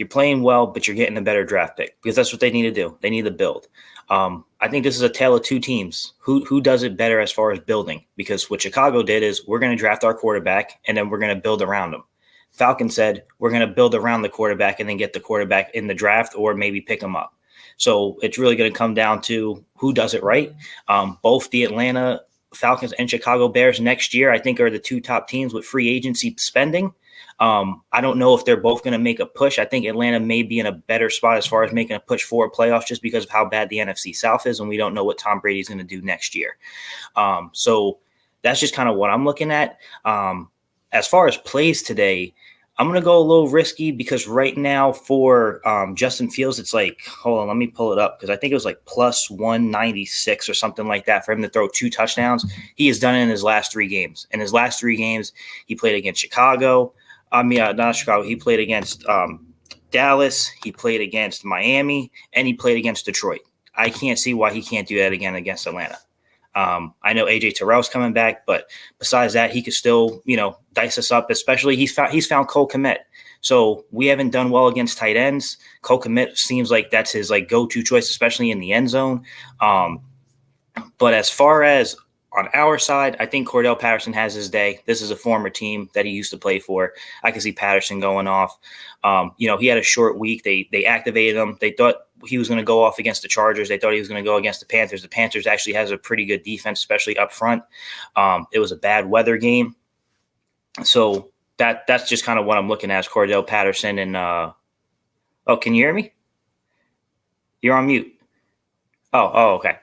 You're playing well, but you're getting a better draft pick because that's what they need to do. They need to build. I think this is a tale of two teams. Who does it better as far as building? Because what Chicago did is we're going to draft our quarterback and then we're going to build around him. Falcons said we're going to build around the quarterback and then get the quarterback in the draft or maybe pick him up. So it's really going to come down to who does it right. Both the Atlanta Falcons and Chicago Bears next year, I think, are the two top teams with free agency spending. I don't know if they're both going to make a push. I think Atlanta may be in a better spot as far as making a push for a playoff just because of how bad the NFC South is, and we don't know what Tom Brady's going to do next year. So that's just kind of what I'm looking at. As far as plays today, I'm going to go a little risky because right now for Justin Fields, it's like, hold on, let me pull it up because I think it was like plus 196 or something like that for him to throw 2 touchdowns. He has done it in his last 3 games. In his last 3 games, he played against Chicago. Not Chicago. He played against Dallas. He played against Miami, and he played against Detroit. I can't see why he can't do that again against Atlanta. I know AJ Terrell's coming back, but besides that, he could still, dice us up. Especially he's found Cole Kmet. So we haven't done well against tight ends. Cole Kmet seems like that's his go-to choice, especially in the end zone. But as far as on our side, I think Cordell Patterson has his day. This is a former team that he used to play for. I can see Patterson going off. He had a short week. They activated him. They thought he was going to go off against the Chargers. They thought he was going to go against the Panthers. The Panthers actually has a pretty good defense, especially up front. It was a bad weather game. So that's just kind of what I'm looking at is Cordell Patterson. And can you hear me? You're on mute. Oh, okay.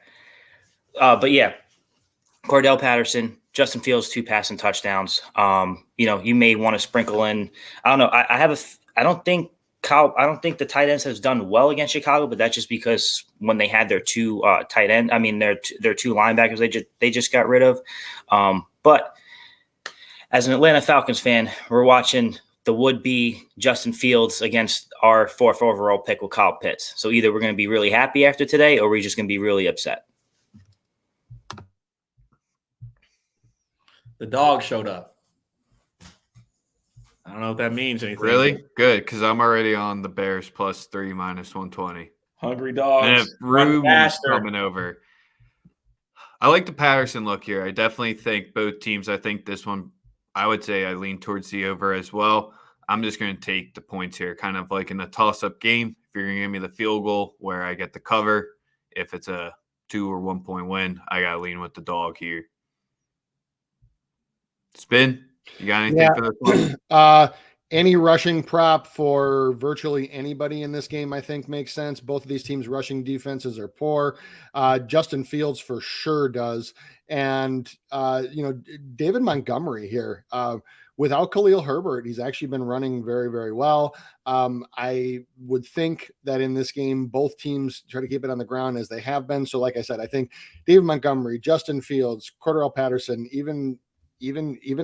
But yeah, Cordell Patterson, Justin Fields, 2 passing touchdowns. You may want to sprinkle in. I don't know. I don't think the tight ends has done well against Chicago, but that's just because when they had their 2 tight end, their 2 linebackers, they just got rid of. But as an Atlanta Falcons fan, we're watching the would-be Justin Fields against our 4th overall pick with Kyle Pitts. So either we're going to be really happy after today, or we're just going to be really upset. The dog showed up. I don't know if that means anything. Really? Good, because I'm already on the Bears +3 -120. Hungry dogs. And if Rue is coming over. I like the Patterson look here. I definitely think both teams. I think this one, I would say I lean towards the over as well. I'm just going to take the points here, kind of like in a toss-up game. If you're going to give me the field goal where I get the cover, if it's a 2 or 1 point win, I got to lean with the dog here. Spin, you got anything for this one? Any rushing prop for virtually anybody in this game, I think, makes sense. Both of these teams' rushing defenses are poor. Justin Fields for sure does. And, David Montgomery here, without Khalil Herbert, he's actually been running very, very well. I would think that in this game, both teams try to keep it on the ground as they have been. So like I said, I think David Montgomery, Justin Fields, Cordell Patterson, even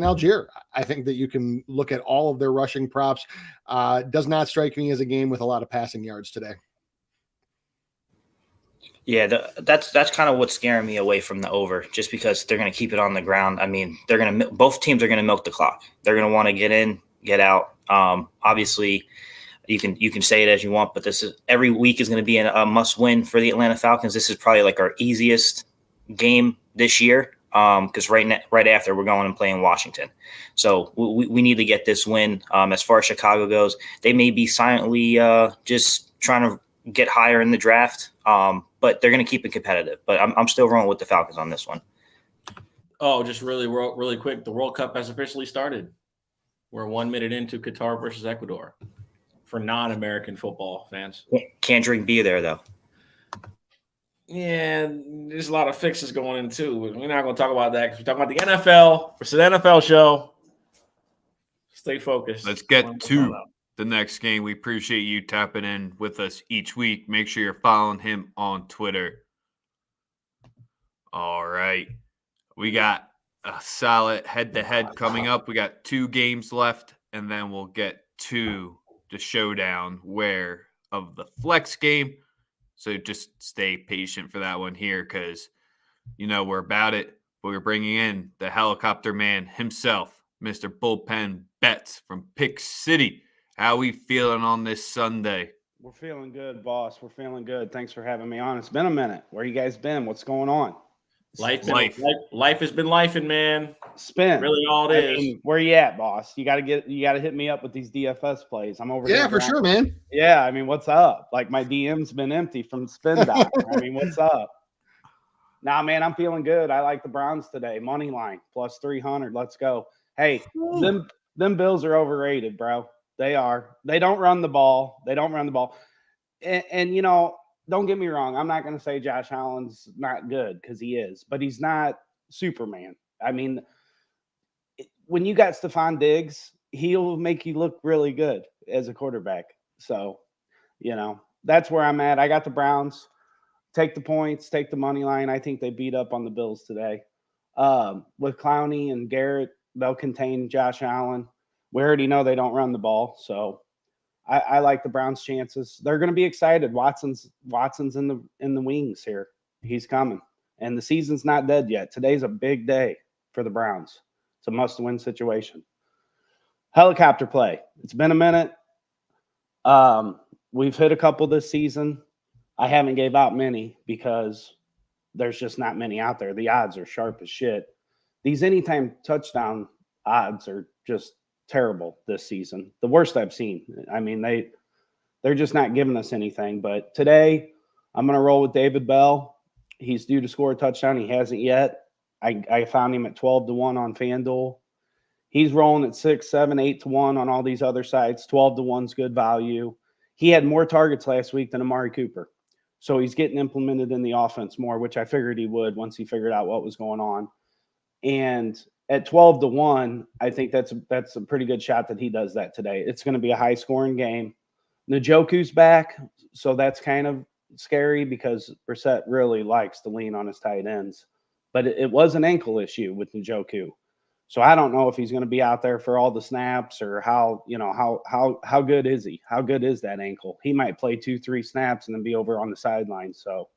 Algier, I think that you can look at all of their rushing props. Does not strike me as a game with a lot of passing yards today. Yeah, that's kind of what's scaring me away from the over, just because they're going to keep it on the ground. Both teams are going to milk the clock. They're going to want to get in, get out. Obviously, you can say it as you want, but this is every week is going to be a must win for the Atlanta Falcons. This is probably like our easiest game this year. Because right after we're going and playing Washington. So we need to get this win. As far as Chicago goes, they may be silently just trying to get higher in the draft, but they're going to keep it competitive. But I'm still rolling with the Falcons on this one. Oh, just really quick. The World Cup has officially started. We're 1 minute into Qatar versus Ecuador for non-American football fans. Can't drink beer there, though. Yeah, there's a lot of fixes going in too. We're not going to talk about that because we're talking about the NFL. It's an NFL show. Stay focused. Let's get to the next game. We appreciate you tapping in with us each week. Make sure you're following him on Twitter. All right. We got a solid head-to-head coming up. We got 2 games left, and then we'll get to the showdown of the flex game. So just stay patient for that one here because, we're about it. But we're bringing in the helicopter man himself, Mr. Bullpen Betts from Pick City. How we feeling on this Sunday? We're feeling good, boss. We're feeling good. Thanks for having me on. It's been a minute. Where you guys been? What's going on? Life has been lifing, man. Spin. Really all it is. Mean, where you at, boss? You gotta hit me up with these DFS plays. I'm over here. Yeah, for sure, man. Yeah, I mean, what's up? Like my DM's been empty from Spin Doc. I mean, what's up? Nah, man, I'm feeling good. I like the Browns today. Money line plus 300. Let's go. Hey, them Bills are overrated, bro. They are. They don't run the ball. And you know, don't get me wrong. I'm not going to say Josh Allen's not good because he is, but he's not Superman. I mean, when you got Stephon Diggs, he'll make you look really good as a quarterback. So, you know, that's where I'm at. I got the Browns. Take the points, take the money line. I think they beat up on the Bills today. With Clowney and Garrett, they'll contain Josh Allen. We already know they don't run the ball, so I like the Browns' chances. They're going to be excited. Watson's in the wings here. He's coming, and the season's not dead yet. Today's a big day for the Browns. It's a must-win situation. Helicopter play. It's been a minute. We've hit a couple this season. I haven't gave out many because there's just not many out there. The odds are sharp as shit. These anytime touchdown odds are just terrible this season. The worst I've seen. I mean, they're just not giving us anything. But today, I'm going to roll with David Bell. He's due to score a touchdown. He hasn't yet. I found him at 12-1 on FanDuel. He's rolling at 6, 7, 8-1 on all these other sites. 12-1's good value. He had more targets last week than Amari Cooper. So he's getting implemented in the offense more, which I figured he would once he figured out what was going on. And at 12-1, I think that's a pretty good shot that he does that today. It's going to be a high-scoring game. Njoku's back, so that's kind of scary because Brissett really likes to lean on his tight ends. But it was an ankle issue with Njoku. So I don't know if he's going to be out there for all the snaps or how good is he? How good is that ankle? He might play 2-3 snaps and then be over on the sideline. So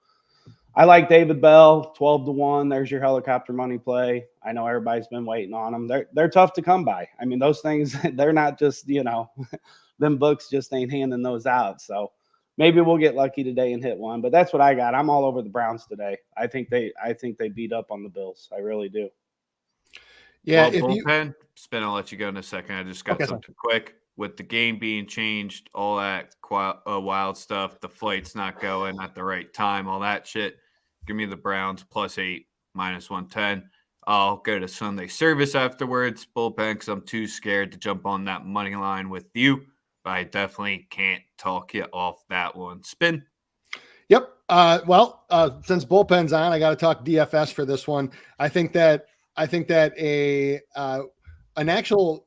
I like David Bell, 12-1. There's your helicopter money play. I know everybody's been waiting on them. They're tough to come by. I mean, those things, they're not just, them books just ain't handing those out. So maybe we'll get lucky today and hit one. But that's what I got. I'm all over the Browns today. I think they beat up on the Bills. I really do. Yeah, bullpen. Spin, I'll let you go in a second. I just got something quick. With the game being changed, all that wild stuff, the flight's not going at the right time, all that shit. Give me the Browns +8, -110. I'll go to Sunday service afterwards, bullpen, because I'm too scared to jump on that money line with you. But I definitely can't talk you off that one. Spin. Yep. Since bullpen's on, I got to talk DFS for this one. I think that a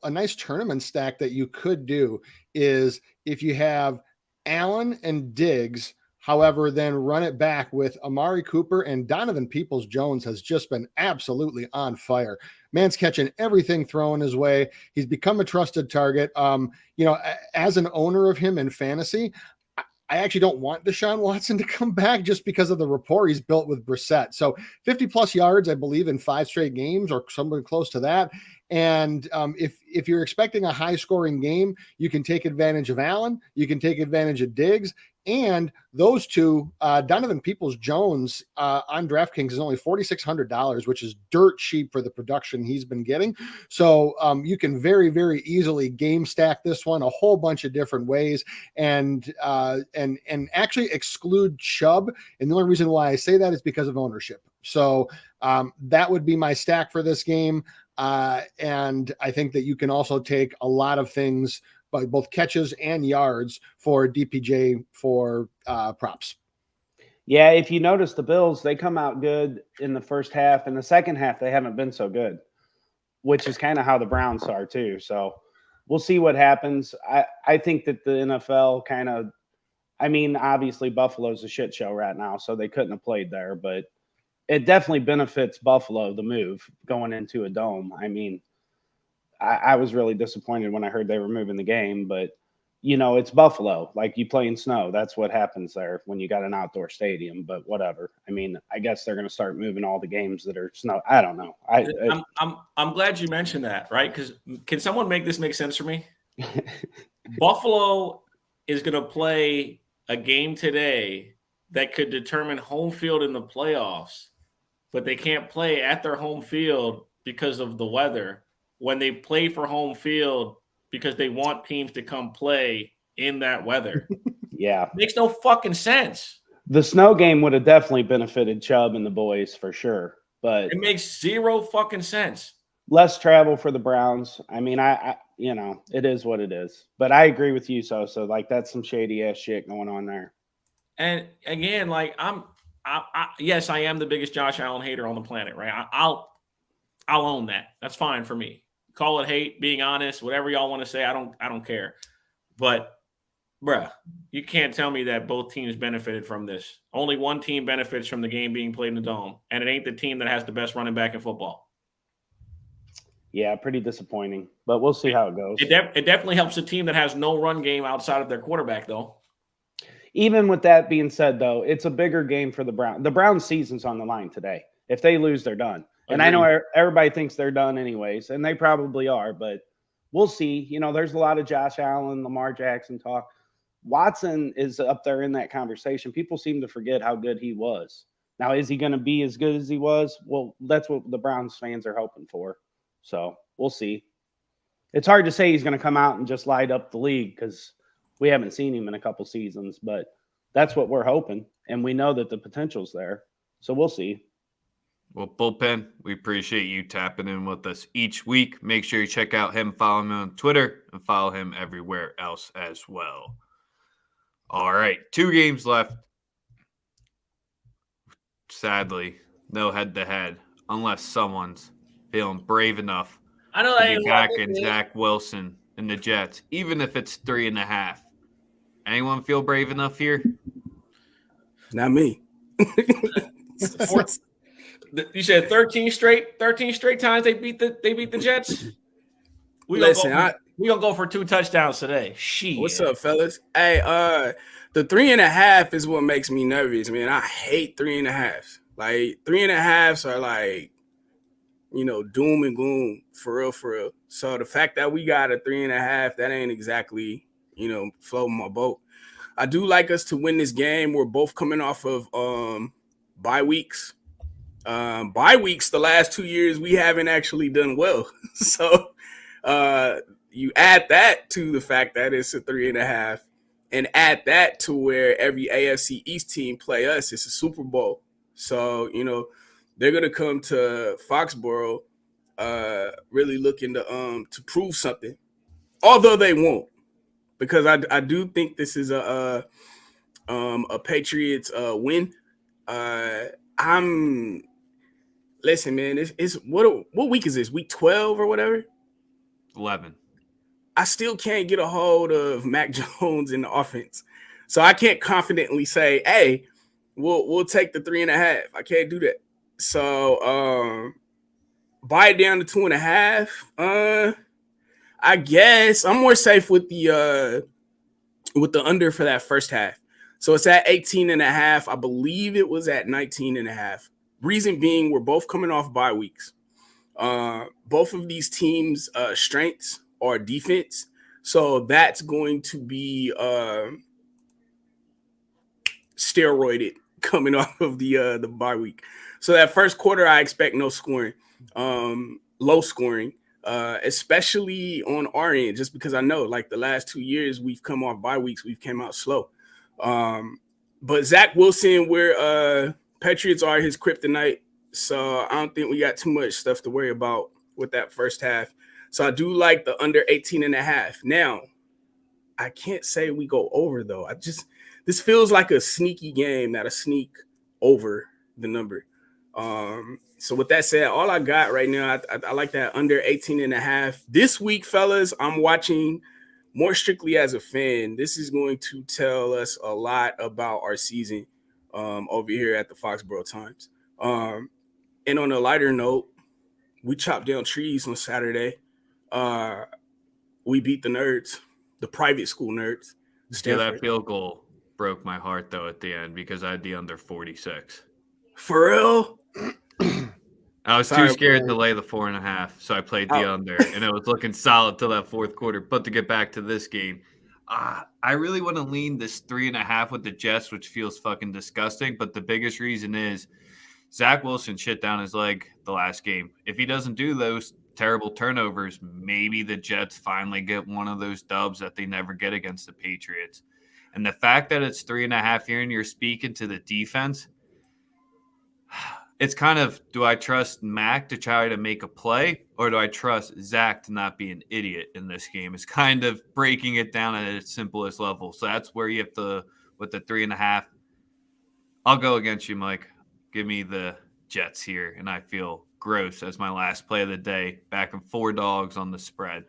nice tournament stack that you could do is if you have Allen and Diggs, however, then run it back with Amari Cooper and Donovan Peoples-Jones has just been absolutely on fire. Man's catching everything thrown his way. He's become a trusted target. As an owner of him in fantasy, I actually don't want Deshaun Watson to come back just because of the rapport he's built with Brissett. So 50+ yards, I believe, in 5 straight games or somewhere close to that. And if you're expecting a high-scoring game, you can take advantage of Allen. You can take advantage of Diggs. And those two, Donovan Peoples-Jones on DraftKings is only $4,600, which is dirt cheap for the production he's been getting. So you can very, very easily game stack this one a whole bunch of different ways and actually exclude Chubb. And the only reason why I say that is because of ownership. So that would be my stack for this game. And I think that you can also take a lot of things, both catches and yards for DPJ for props. Yeah, if you notice the Bills, they come out good in the first half. In the second half, they haven't been so good, which is kind of how the Browns are too. So we'll see what happens. I think that the NFL obviously Buffalo's a shit show right now, so they couldn't have played there, but it definitely benefits Buffalo, the move, going into a dome. I mean, I was really disappointed when I heard they were moving the game, but, it's Buffalo. Like, you play in snow. That's what happens there when you got an outdoor stadium, but whatever. I mean, I guess they're going to start moving all the games that are snow. I don't know. I'm glad you mentioned that, right? Because can someone make this make sense for me? Buffalo is going to play a game today that could determine home field in the playoffs, but they can't play at their home field because of the weather when they play for home field because they want teams to come play in that weather. Yeah. Makes no fucking sense. The snow game would have definitely benefited Chubb and the boys for sure, but It makes zero fucking sense. less travel for the Browns. I mean, I it is what it is. But I agree with you, so like that's some shady ass shit going on there. And again, like yes, I am the biggest Josh Allen hater on the planet, right? I'll own that. That's fine for me. Call it hate, being honest, whatever y'all want to say. I don't care. But bruh, you can't tell me that both teams benefited from this. Only one team benefits from the game being played in the dome, and it ain't the team that has the best running back in football. Yeah, pretty disappointing, but we'll see how it goes. It definitely helps a team that has no run game outside of their quarterback, though. Even with that being said, though, it's a bigger game for the Browns. The Browns' season's on the line today. If they lose, they're done. And I know everybody thinks they're done anyways, and they probably are, but we'll see. You know, there's a lot of Josh Allen, Lamar Jackson talk. Watson is up there in that conversation. People seem to forget how good he was. Now, is he going to be as good as he was? Well, that's what the Browns fans are hoping for. So we'll see. It's hard to say he's going to come out and just light up the league because we haven't seen him in a couple seasons, but that's what we're hoping. And we know that the potential's there. So we'll see. Well, Bullpen, we appreciate you tapping in with us each week. Make sure you check out him, follow him on Twitter, and follow him everywhere else as well. All right, 2 games left. Sadly, no head-to-head, unless someone's feeling brave enough I know to that be back in Zach Wilson and the Jets, even if it's 3.5. Anyone feel brave enough here? Not me. You said 13 straight times they beat the Jets. We're gonna go for 2 touchdowns today. Shit. What's up, fellas? Hey, the 3.5 is what makes me nervous, man. I hate 3.5. Like 3.5s are like, you know, doom and gloom for real, for real. So the fact that we got a 3.5, that ain't exactly, you know, floating my boat. I do like us to win this game. We're both coming off of bye weeks. Bye weeks, the last 2 years, we haven't actually done well. So you add that to the fact that it's a 3.5, and add that to where every AFC East team play us, it's a Super Bowl. So, you know, they're gonna come to Foxborough really looking to prove something. Although they won't, because I do think this is a Patriots win. Listen, man, it's what week is this? Week 12 or whatever? 11. I still can't get a hold of Mac Jones in the offense. So I can't confidently say, hey, we'll take the 3.5. I can't do that. So buy it down to 2.5. I guess I'm more safe with the under for that first half. So it's at 18.5. I believe it was at 19.5. Reason being, we're both coming off bye weeks. Both of these teams' strengths are defense. So that's going to be steroided coming off of the bye week. So that first quarter, I expect no scoring, low scoring, especially on our end, just because I know like the last 2 years we've come off bye weeks, we've came out slow. But Zach Wilson, where Patriots are his kryptonite. So I don't think we got too much stuff to worry about with that first half. So I do like the under 18.5. Now, I can't say we go over though. This feels like a sneaky game, not a sneak over the number. So with that said, all I got right now, I like that under 18.5. This week, fellas, I'm watching more strictly as a fan. This is going to tell us a lot about our season over here at the Foxborough Times. And on a lighter note, we chopped down trees on Saturday. We beat the nerds, the private school nerds. Yeah, that field goal broke my heart, though, at the end because I had the under 46. For real? I was too scared to lay the 4.5, so I played the under, and it was looking solid till that fourth quarter. But to get back to this game, I really want to lean this 3.5 with the Jets, which feels fucking disgusting. But the biggest reason is Zach Wilson shit down his leg the last game. If he doesn't do those terrible turnovers, maybe the Jets finally get one of those dubs that they never get against the Patriots. And the fact that it's 3.5 here and you're speaking to the defense, it's kind of, do I trust Mac to try to make a play, or do I trust Zach to not be an idiot in this game? It's kind of breaking it down at its simplest level. So that's where you have to, with the 3.5, I'll go against you, Mike. Give me the Jets here, and I feel gross as my last play of the day, backing 4 dogs on the spread.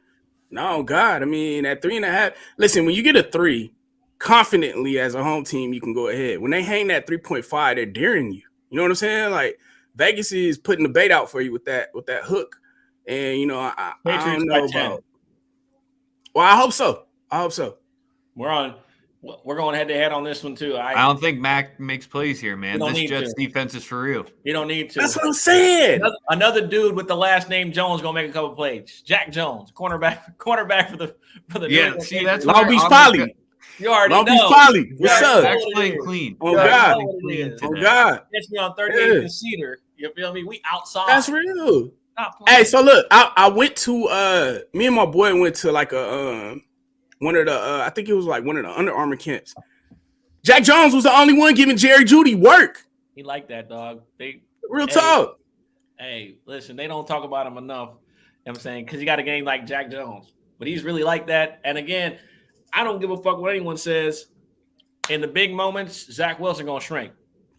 No, God. I mean, at 3.5, listen, when you get a 3, confidently as a home team, you can go ahead. When they hang that 3.5, they're daring you. You know what I'm saying? Like, Vegas is putting the bait out for you with that hook. And, you know, I don't know about. Well, I hope so. We're going head to head on this one too. I don't think Mac makes plays here, man. This Jets defense is for real. You don't need to. That's what I'm saying. Another dude with the last name Jones gonna make a couple plays. Jack Jones, cornerback for the yeah. See, that's Long Beach Poly. You already Long know. Beach Poly. What's up? Max playing clean. Oh God. Oh God. Catch me on 38th and Cedar. You feel me? We outside. That's real. Hey, so look, I went to me and my boy went to like a one of the I think it was like one of the Under Armour camps. Jack Jones was the only one giving Jerry Jeudy work. He liked that, dog. Real talk. Hey, listen, they don't talk about him enough. You know what I'm saying, because he got a game like Jack Jones, but he's really like that. And again, I don't give a fuck what anyone says. In the big moments, Zach Wilson gonna shrink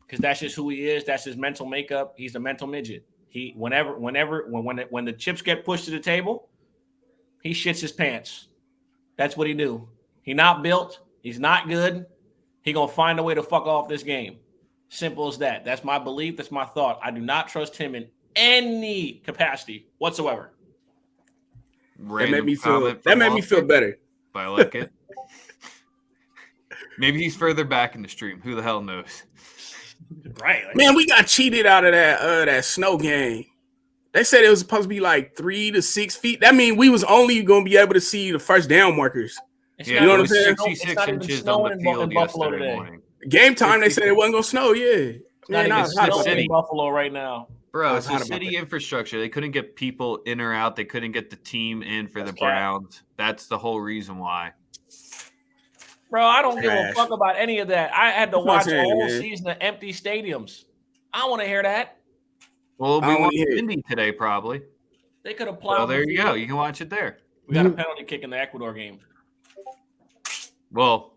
because that's just who he is. That's his mental makeup. He's a mental midget. He when the chips get pushed to the table, he shits his pants. That's what he do. He not built. He's not good. He gonna find a way to fuck off this game. Simple as that. That's my belief. That's my thought. I do not trust him in any capacity whatsoever. That made me feel better. But I like it. Maybe he's further back in the stream. Who the hell knows? Right. Man, we got cheated out of that snow game. They said it was supposed to be like 3 to 6 feet. That means we was only going to be able to see the first down markers. You know what I'm saying? 66 inches on the field yesterday morning. Game time, they said it wasn't going to snow. Yeah. It's not in Buffalo right now. Bro, it's the city infrastructure. They couldn't get people in or out. They couldn't get the team in for the Browns. That's the whole reason why. Bro, I don't give a fuck about any of that. I had to watch a whole season of empty stadiums. I don't want to hear that. Well, we won Indy today, probably. They could have plowed. Well, there you go. You can watch it there. We got a penalty kick in the Ecuador game. Well,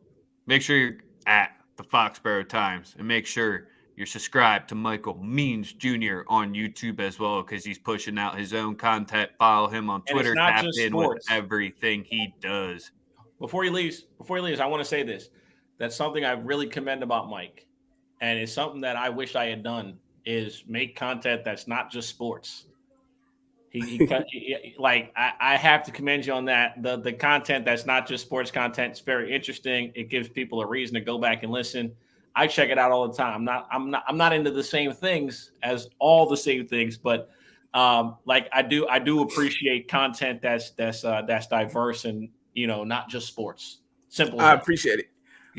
make sure you're at the Foxborough Times and make sure you're subscribed to Michael Means Jr. on YouTube as well because he's pushing out his own content. Follow him on Twitter. Tap in with everything he does. Before he leaves, I want to say this. That's something I really commend about Mike. And it's something that I wish I had done is make content that's not just sports. I have to commend you on that. The content that's not just sports content is very interesting. It gives people a reason to go back and listen. I check it out all the time. I'm not into the same things as all the same things, but I do appreciate content that's diverse and not just sports. Simple. I appreciate it.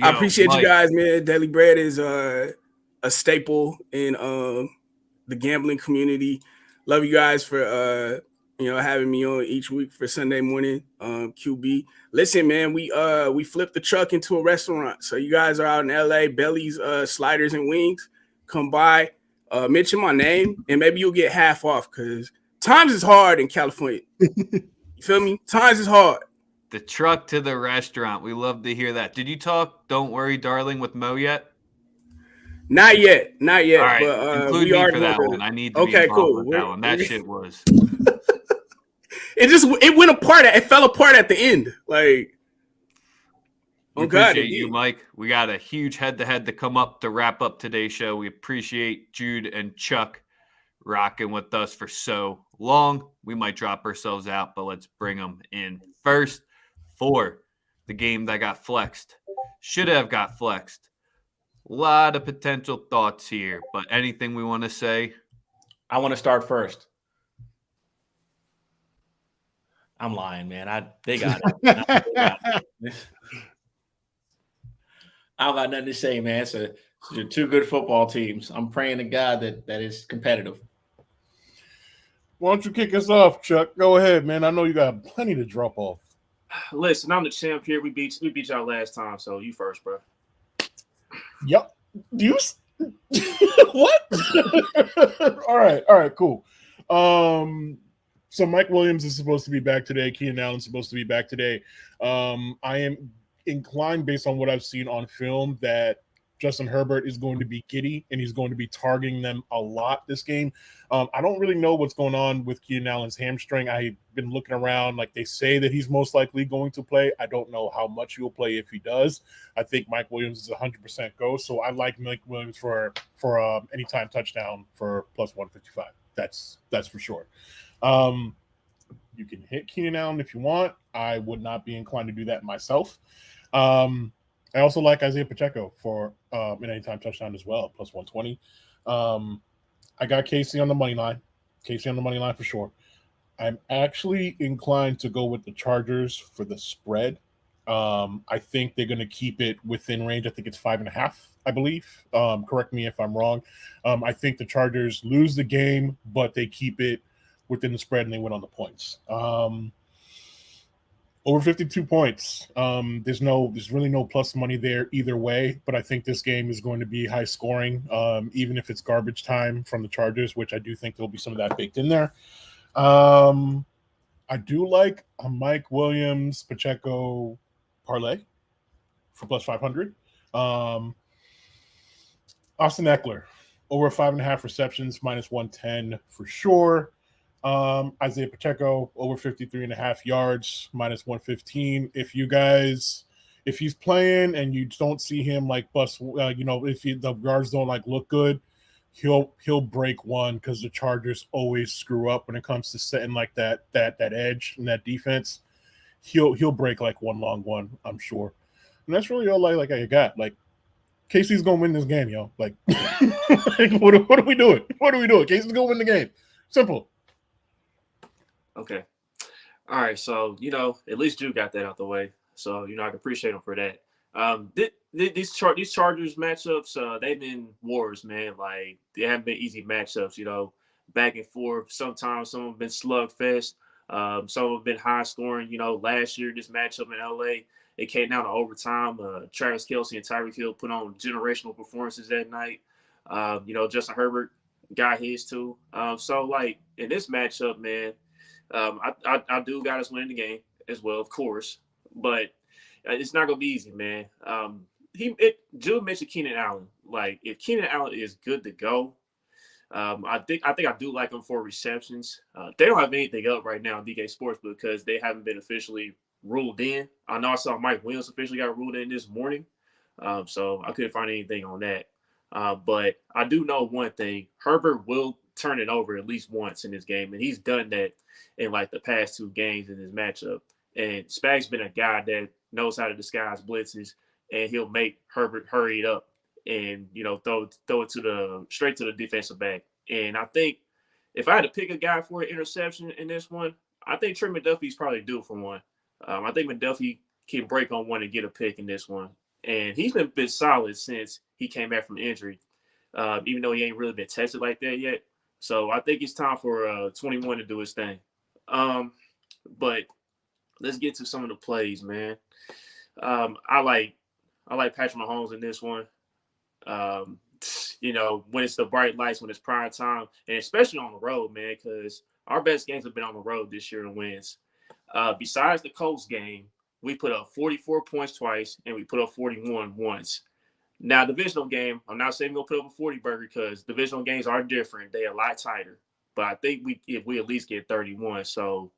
I appreciate Mike. You guys, man. Daily Bread is a staple in the gambling community. Love you guys for having me on each week for Sunday morning QB. Listen, man, we flipped the truck into a restaurant. So you guys are out in LA, Belly's Sliders and Wings. Come by, mention my name, and maybe you'll get half off because times is hard in California. You feel me? Times is hard. The truck to the restaurant. We love to hear that. Did you talk Don't Worry, Darling with Mo yet? Not yet. All right, but include me for that one. I need to be involved with that one. That shit was. It went apart. It fell apart at the end. Like, we appreciate you, Mike. We got a huge head-to-head to come up to wrap up today's show. We appreciate Jude and Chuck rocking with us for so long. We might drop ourselves out, but let's bring them in first for the game that got flexed. Should have got flexed. A lot of potential thoughts here, but anything we want to say? I want to start first. I'm lying, man. They got it. I don't got nothing to say, man. So they're two good football teams. I'm praying to God that is competitive. Why don't you kick us off, Chuck? Go ahead, man. I know you got plenty to drop off. Listen, I'm the champ here. We beat y'all last time, so you first, bro. Yep. You what? All right, cool. So Mike Williams is supposed to be back today. Keenan Allen's supposed to be back today. I am inclined, based on what I've seen on film, that Justin Herbert is going to be giddy and he's going to be targeting them a lot this game. I don't really know what's going on with Keenan Allen's hamstring. I've been looking around. Like, they say that he's most likely going to play. I don't know how much he'll play if he does. I think Mike Williams is 100% go. So I like Mike Williams for anytime touchdown for plus 155. That's for sure. You can hit Keenan Allen if you want. I would not be inclined to do that myself. I also like Isaiah Pacheco for an anytime touchdown as well, plus 120. I got Casey on the money line. Casey on the money line for sure. I'm actually inclined to go with the Chargers for the spread. I think they're going to keep it within range. I think it's 5.5, I believe. Correct me if I'm wrong. I think the Chargers lose the game, but they keep it within the spread and they win on the points. Over 52 points. There's really no plus money there either way, but I think this game is going to be high scoring, even if it's garbage time from the Chargers, which I do think there'll be some of that baked in there. I do like a Mike Williams Pacheco parlay for plus 500. Austin Eckler over 5.5 receptions, minus 110 for sure. Isaiah Pacheco over 53.5 yards, minus 115. If he's playing and you don't see him like bust, if the yards don't like look good, he'll break one, because the Chargers always screw up when it comes to setting like that edge and that defense. He'll break like one long one, I'm sure. And that's really all I got. Like, Casey's gonna win this game, yo. Like, what are we doing? What are we doing? Casey's gonna win the game. Simple. Okay. All right. So, at least Drew got that out the way. So, I can appreciate him for that. These Chargers matchups, they've been wars, man. Like, they haven't been easy matchups, back and forth. Sometimes some have been slugfest. Some have been high scoring. Last year, this matchup in LA, it came down to overtime. Travis Kelce and Tyreek Hill put on generational performances that night. Justin Herbert got his too. So, in this matchup, man, I do got us winning the game as well, of course, but it's not gonna be easy, man. Jill mentioned Keenan Allen. Like, if Keenan Allen is good to go, I think I do like him for receptions. They don't have anything up right now on DK Sports because they haven't been officially ruled in. I know I saw Mike Williams officially got ruled in this morning, so I couldn't find anything on that. But I do know one thing: Herbert will turn it over at least once in this game, and he's done that in like the past two games in this matchup. And Spag's been a guy that knows how to disguise blitzes, and he'll make Herbert hurry it up and throw it straight to the defensive back. And I think if I had to pick a guy for an interception in this one, I think Trey McDuffie's probably due for one. I think McDuffie can break on one and get a pick in this one, and he's been solid since he came back from injury, even though he ain't really been tested like that yet. So I think it's time for 21 to do his thing. But let's get to some of the plays, man. I like Patrick Mahomes in this one. When it's the bright lights, when it's prime time, and especially on the road, man, because our best games have been on the road this year in wins. Besides the Colts game, we put up 44 points twice, and we put up 41 once. Now, divisional game, I'm not saying we're going to put up a 40 burger because divisional games are different. They're a lot tighter. But I think if we at least get 31. So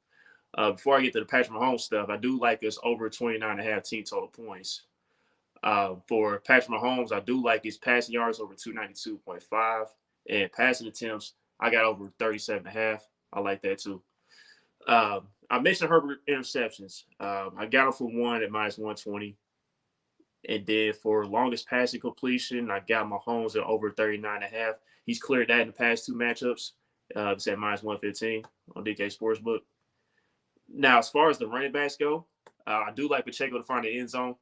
before I get to the Patrick Mahomes stuff, I do like us over 29.5 team total points. For Patrick Mahomes, I do like his passing yards over 292.5. And passing attempts, I got over 37.5. I like that too. I mentioned Herbert interceptions. I got him for one at minus 120. And then for longest passing completion, I got Mahomes at over 39.5. He's cleared that in the past two matchups. It's at minus 115 on DK Sportsbook. Now, as far as the running backs go, I do like Pacheco to find the end zone.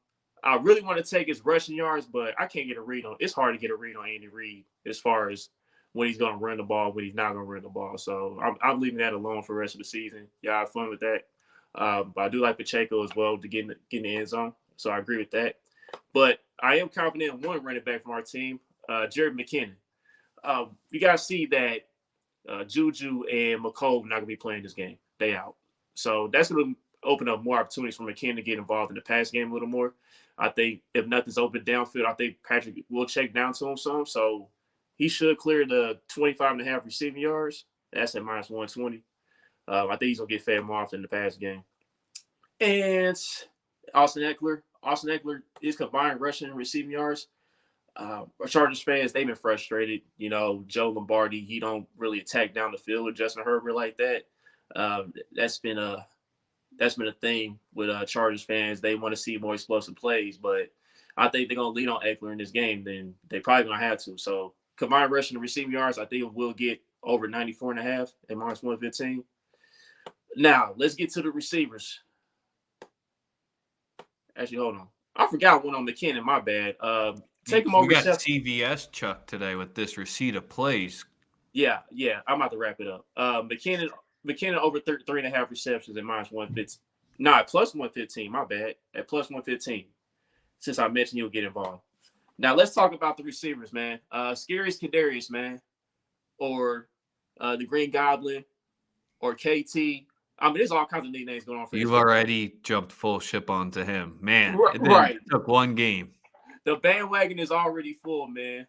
I really want to take his rushing yards, but I can't get a read on. It's hard to get a read on Andy Reid as far as when he's going to run the ball, when he's not going to run the ball. So I'm leaving that alone for the rest of the season. Yeah, have fun with that. But I do like Pacheco as well to get in the end zone. So I agree with that. But I am confident in one running back from our team, Jared McKinnon. You got to see that Juju and McCole not going to be playing this game. They out. So that's going to open up more opportunities for McKinnon to get involved in the pass game a little more. I think if nothing's open downfield, I think Patrick will check down to him some. So he should clear the 25.5 receiving yards. That's at minus 120. I think he's going to get fed more often in the pass game. And Austin Eckler. Austin Eckler is combined rushing and receiving yards. Chargers fans, they've been frustrated. You know, Joe Lombardi, he don't really attack down the field with Justin Herbert like that. That's been a thing with Chargers fans. They want to see more explosive plays, but I think they're going to lean on Eckler in this game. Then they probably going to have to. So combined rushing and receiving yards, I think we'll get over 94.5 at minus 115. Now, let's get to the receivers. Actually, hold on. I forgot one on McKinnon. My bad. Take him over. We got CVS Chuck today with this receipt of plays. Yeah. I'm about to wrap it up. McKinnon over 3.5 receptions at minus 115. Nah, plus 115. My bad. At plus 115. Since I mentioned you'll get involved. Now let's talk about the receivers, man. Scariest Kadarius, man, or the Green Goblin, or KT. I mean, there's all kinds of nicknames going on for You've this already jumped full ship onto him, man. Right. It took one game. The bandwagon is already full, man.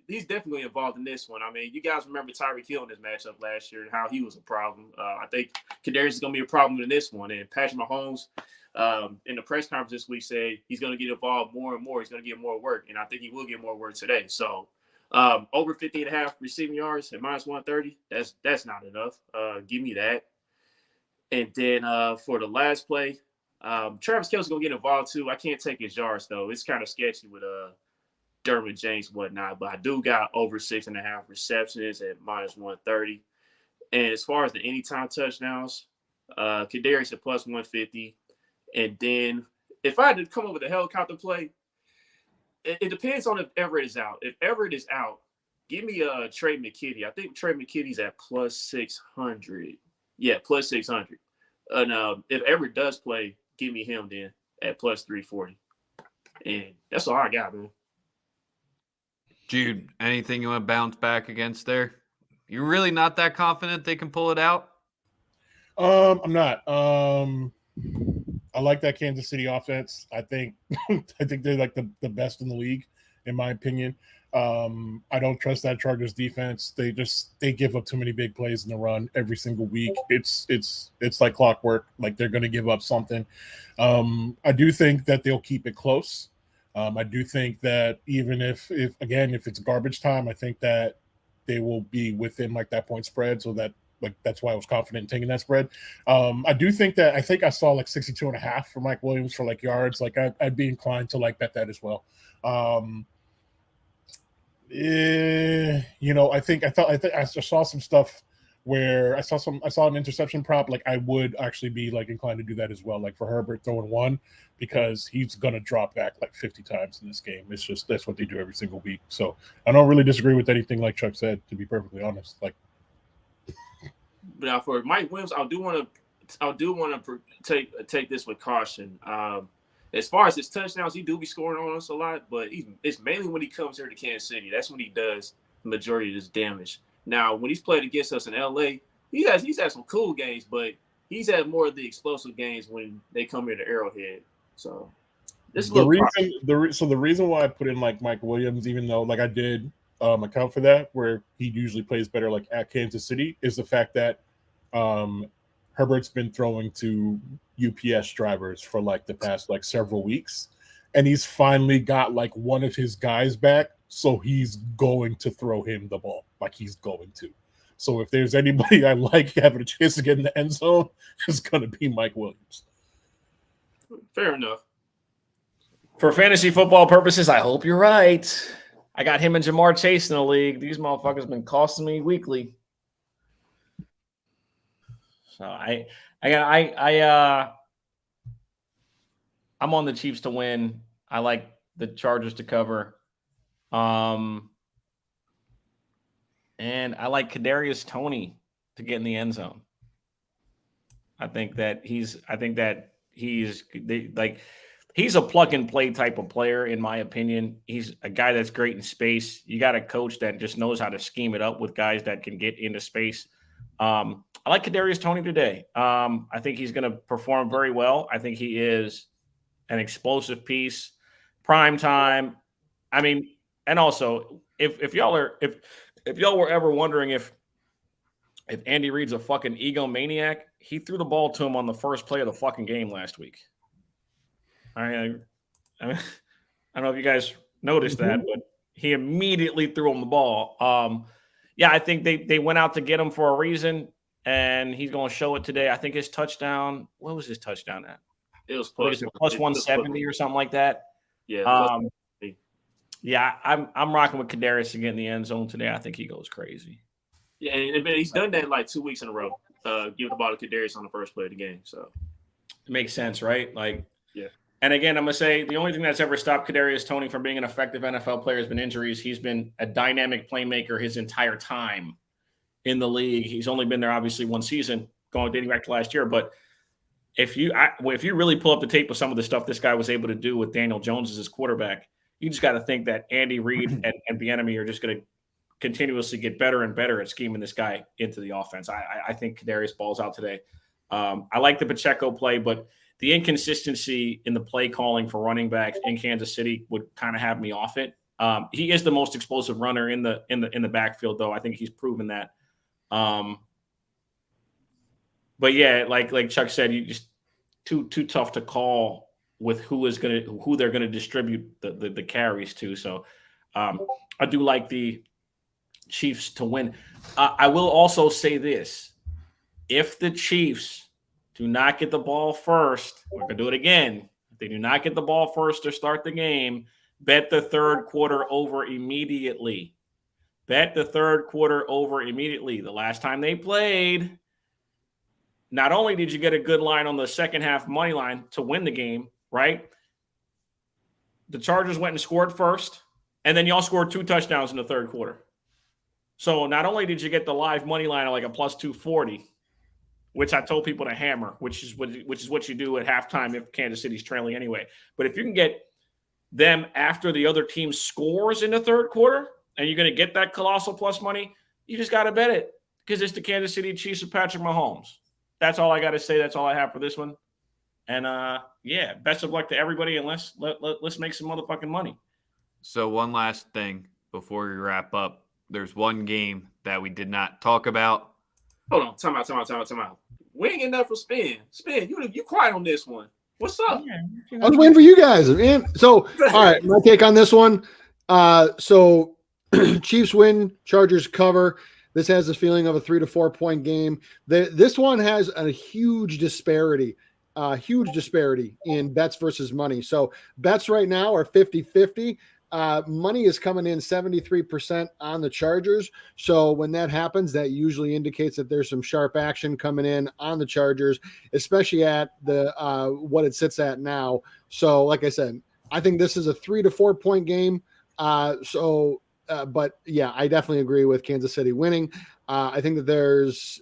He's definitely involved in this one. I mean, you guys remember Tyreek Hill in this matchup last year and how he was a problem. I think Kadarius is going to be a problem in this one. And Patrick Mahomes, in the press conference this week, said he's going to get involved more and more. He's going to get more work, and I think he will get more work today. So over 50.5 receiving yards at minus 130, that's not enough. Give me that. And then for the last play, Travis Kelce's going to get involved too. I can't take his yards, though. It's kind of sketchy with Derwin James and whatnot. But I do got over 6.5 receptions at minus 130. And as far as the anytime touchdowns, Kadarius at plus 150. And then if I had to come up with a helicopter play, it depends on if Everett is out. If Everett is out, give me Trey McKitty. I think Trey McKitty's at plus 600. Yeah, plus 600. And if Everett does play, give me him then at plus 340. And that's all I got, man. Jude, anything you want to bounce back against there? You're really not that confident they can pull it out? I'm not. I like that Kansas City offense. I think they're like the best in the league, in my opinion. I don't trust that Chargers defense. They give up too many big plays in the run every single week. It's like clockwork. Like they're going to give up something. I do think that they'll keep it close. I do think that even if it's garbage time, I think that they will be within like that point spread. So that that's why I was confident in taking that spread. I think I saw like 62.5 for Mike Williams for like yards. Like I'd be inclined to like bet that as well. I think I saw some stuff where I saw an interception prop. Like I would actually be like inclined to do that as well. Like for Herbert throwing one, because he's gonna drop back like 50 times in this game. It's just that's what they do every single week. So I don't really disagree with anything like Chuck said, to be perfectly honest. Like, but now for Mike Williams, I do want to take this with caution. As far as his touchdowns, he do be scoring on us a lot, but it's mainly when he comes here to Kansas City. That's when he does the majority of his damage. Now, when he's played against us in LA, he's had some cool games, but he's had more of the explosive games when they come here to Arrowhead. So this is the reason why I put in like Mike Williams, even though like I did account for that, where he usually plays better like at Kansas City, is the fact that Herbert's been throwing to UPS drivers for like the past like several weeks, and he's finally got like one of his guys back, so he's going to throw him the ball. Like he's going to. So if there's anybody I like having a chance to get in the end zone, it's going to be Mike Williams. Fair enough. For fantasy football purposes, I hope you're right. I got him and Jamar Chase in the league. These motherfuckers been costing me weekly. So I'm on the Chiefs to win I like the Chargers to cover. And I like Kadarius Toney to get in the end zone. I think that he's a plug and play type of player, in my opinion. He's a guy that's great in space. You got a coach that just knows how to scheme it up with guys that can get into space. I like Kadarius Toney today. I think he's going to perform very well. I think he is an explosive piece, prime time. I mean, and also if y'all were ever wondering if Andy Reid's a fucking egomaniac, he threw the ball to him on the first play of the fucking game last week. I don't know if you guys noticed that, but he immediately threw him the ball. I think they went out to get him for a reason, and he's going to show it today. I think his touchdown. What was his touchdown at? It was plus 170 or something like that. Yeah. I'm rocking with Kadarius to get in the end zone today. I think he goes crazy. Yeah, and he's done that like 2 weeks in a row, giving the ball to Kadarius on the first play of the game. So it makes sense, right? Like, yeah. And again, I'm going to say the only thing that's ever stopped Kadarius Toney from being an effective NFL player has been injuries. He's been a dynamic playmaker his entire time in the league. He's only been there, obviously, one season, dating back to last year. But if you really pull up the tape of some of the stuff this guy was able to do with Daniel Jones as his quarterback, you just got to think that Andy Reid and Bieniemy are just going to continuously get better and better at scheming this guy into the offense. I think Kadarius balls out today. I like the Pacheco play, but the inconsistency in the play calling for running backs in Kansas City would kind of have me off it. He is the most explosive runner in the backfield, though. I think he's proven that. But yeah, like Chuck said, you just too tough to call with who they're gonna distribute the carries to. So I do like the Chiefs to win. I will also say this: if the Chiefs do not get the ball first, we're gonna do it again. If they do not get the ball first to start the game, bet the third quarter over immediately. Bet the third quarter over immediately. The last time they played, not only did you get a good line on the second half money line to win the game, right? The Chargers went and scored first, and then y'all scored 2 touchdowns in the third quarter. So not only did you get the live money line at like a plus 240, which I told people to hammer, which is what you do at halftime if Kansas City's trailing anyway. But if you can get them after the other team scores in the third quarter, and you're going to get that colossal plus money, you just got to bet it because it's the Kansas City Chiefs of Patrick Mahomes. That's all I got to say. That's all I have for this one. And best of luck to everybody, and let's make some motherfucking money. So one last thing before we wrap up. There's one game that we did not talk about. Hold on. Time out. We ain't getting enough for Spin. Spin, you quiet on this one. What's up? I was waiting for you guys, man. So, all right, my take on this one. So Chiefs win, Chargers cover. This has the feeling of a 3 to 4 point game. This one has a huge disparity in bets versus money. So bets right now are 50-50. Money is coming in 73% on the Chargers. So when that happens, that usually indicates that there's some sharp action coming in on the Chargers, especially at the what it sits at now. So like I said, I think this is a 3 to 4 point game. But yeah, I definitely agree with Kansas City winning. I think that there's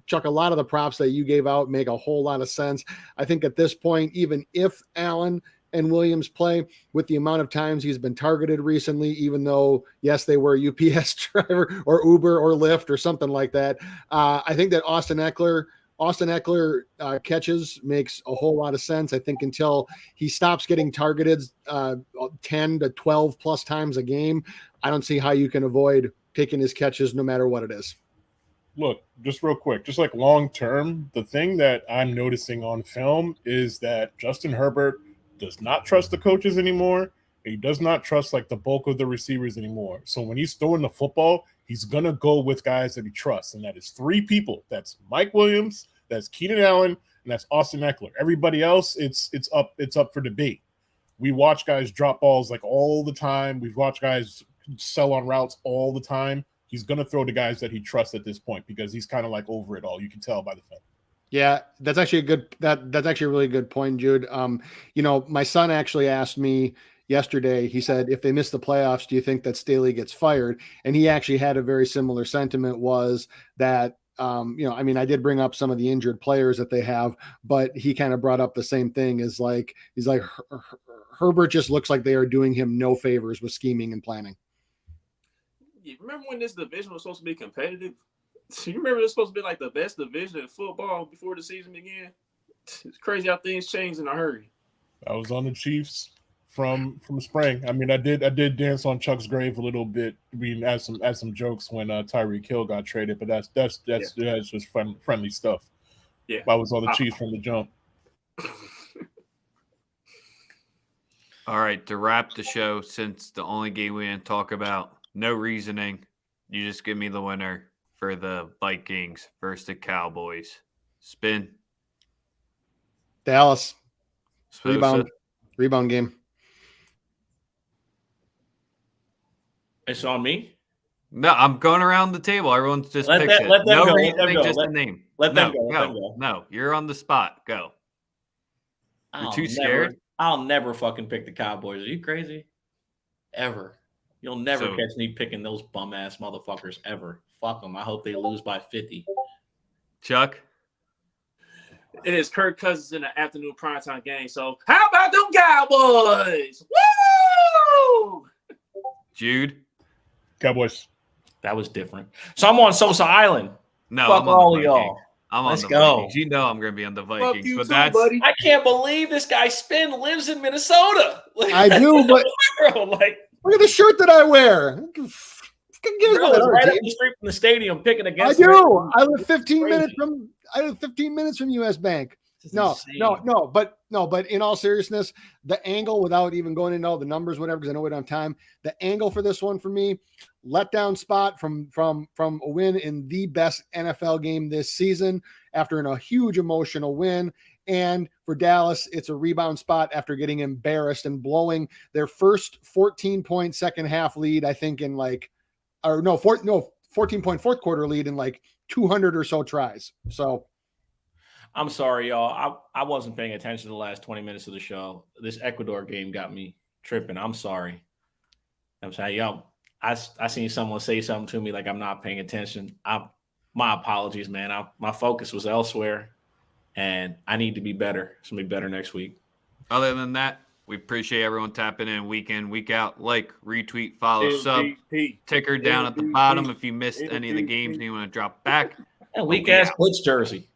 Chuck, a lot of the props that you gave out make a whole lot of sense. I think at this point, even if Allen and Williams play, with the amount of times he's been targeted recently, even though, yes, they were a UPS driver or Uber or Lyft or something like that. I think that Austin Eckler catches makes a whole lot of sense. I think until he stops getting targeted 10 to 12 plus times a game, I don't see how you can avoid taking his catches no matter what it is. Look, just real quick, just like long term, the thing that I'm noticing on film is that Justin Herbert does not trust the coaches anymore. He does not trust like the bulk of the receivers anymore. So when he's throwing the football, he's going to go with guys that he trusts. And that is 3 people. That's Mike Williams, that's Keenan Allen, and that's Austin Eckler. Everybody else, it's up for debate. We watch guys drop balls like all the time. We've watched guys sell on routes all the time. He's going to throw to guys that he trusts at this point because he's kind of like over it all. You can tell by the film. Yeah, that's actually that's actually a really good point, Jude. My son actually asked me yesterday. He said, if they miss the playoffs, do you think that Staley gets fired? And he actually had a very similar sentiment, was that I did bring up some of the injured players that they have, but he kind of brought up the same thing. Is like, he's like, Herbert just looks like they are doing him no favors with scheming and planning. You remember when this division was supposed to be competitive? You remember it was supposed to be like the best division in football before the season began? It's crazy how things change in a hurry. I was on the Chiefs from spring. I mean, I did dance on Chuck's grave a little bit. I mean, as some jokes when Tyreek Hill got traded, but that's just friendly stuff. Yeah, I was on the Chiefs from the jump. All right, to wrap the show, since the only game we didn't talk about, no reasoning, you just give me the winner for the Vikings versus the Cowboys. Spin. Dallas. Sposa. Rebound game. It's on me. No, I'm going around the table. Everyone's just Let picks them- it. let them No go, let reasoning, them go, just let- a name. let them No, go, let them go. No, you're on the spot. Go. You're too scared? I'll never fucking pick the Cowboys. Are you crazy? Ever. You'll never catch me picking those bum ass motherfuckers ever. Fuck them. I hope they lose by 50. Chuck? It is Kirk Cousins in the afternoon primetime game. So how about them Cowboys? Woo! Jude? Cowboys. That was different. So I'm on Sosa Island. No, Fuck I'm on all the of y'all. Vikings. I'm Let's on the go. Vikings. You know I'm going to be on the Vikings. you But too, that's buddy. I can't believe this guy Spin lives in Minnesota. I do, but Bro, like, look at the shirt that I wear. Give us bro, one it's of right those, up the street from the stadium picking I against do. I live 15 Crazy. minutes from US Bank. This is No, insane. but in all seriousness, the angle, without even going into all the numbers, whatever, because I know we don't have time, the angle for this one for me, letdown spot from a win in the best NFL game this season after a huge emotional win. And for Dallas, it's a rebound spot after getting embarrassed and blowing their first 14-point second half lead, I think, in 14-point fourth quarter lead in like 200 or so tries. So I'm sorry, y'all. I wasn't paying attention to the last 20 minutes of the show. This Ecuador game got me tripping. I'm sorry. I'm saying, yo, I seen someone say something to me like I'm not paying attention. My apologies, man. My focus was elsewhere, and I need to be better. It's going to be better next week. Other than that, we appreciate everyone tapping in week in, week out. Like, retweet, follow, sub, ticker down at the bottom if you missed any of the games and you want to drop back. And weak ass Blitz jersey.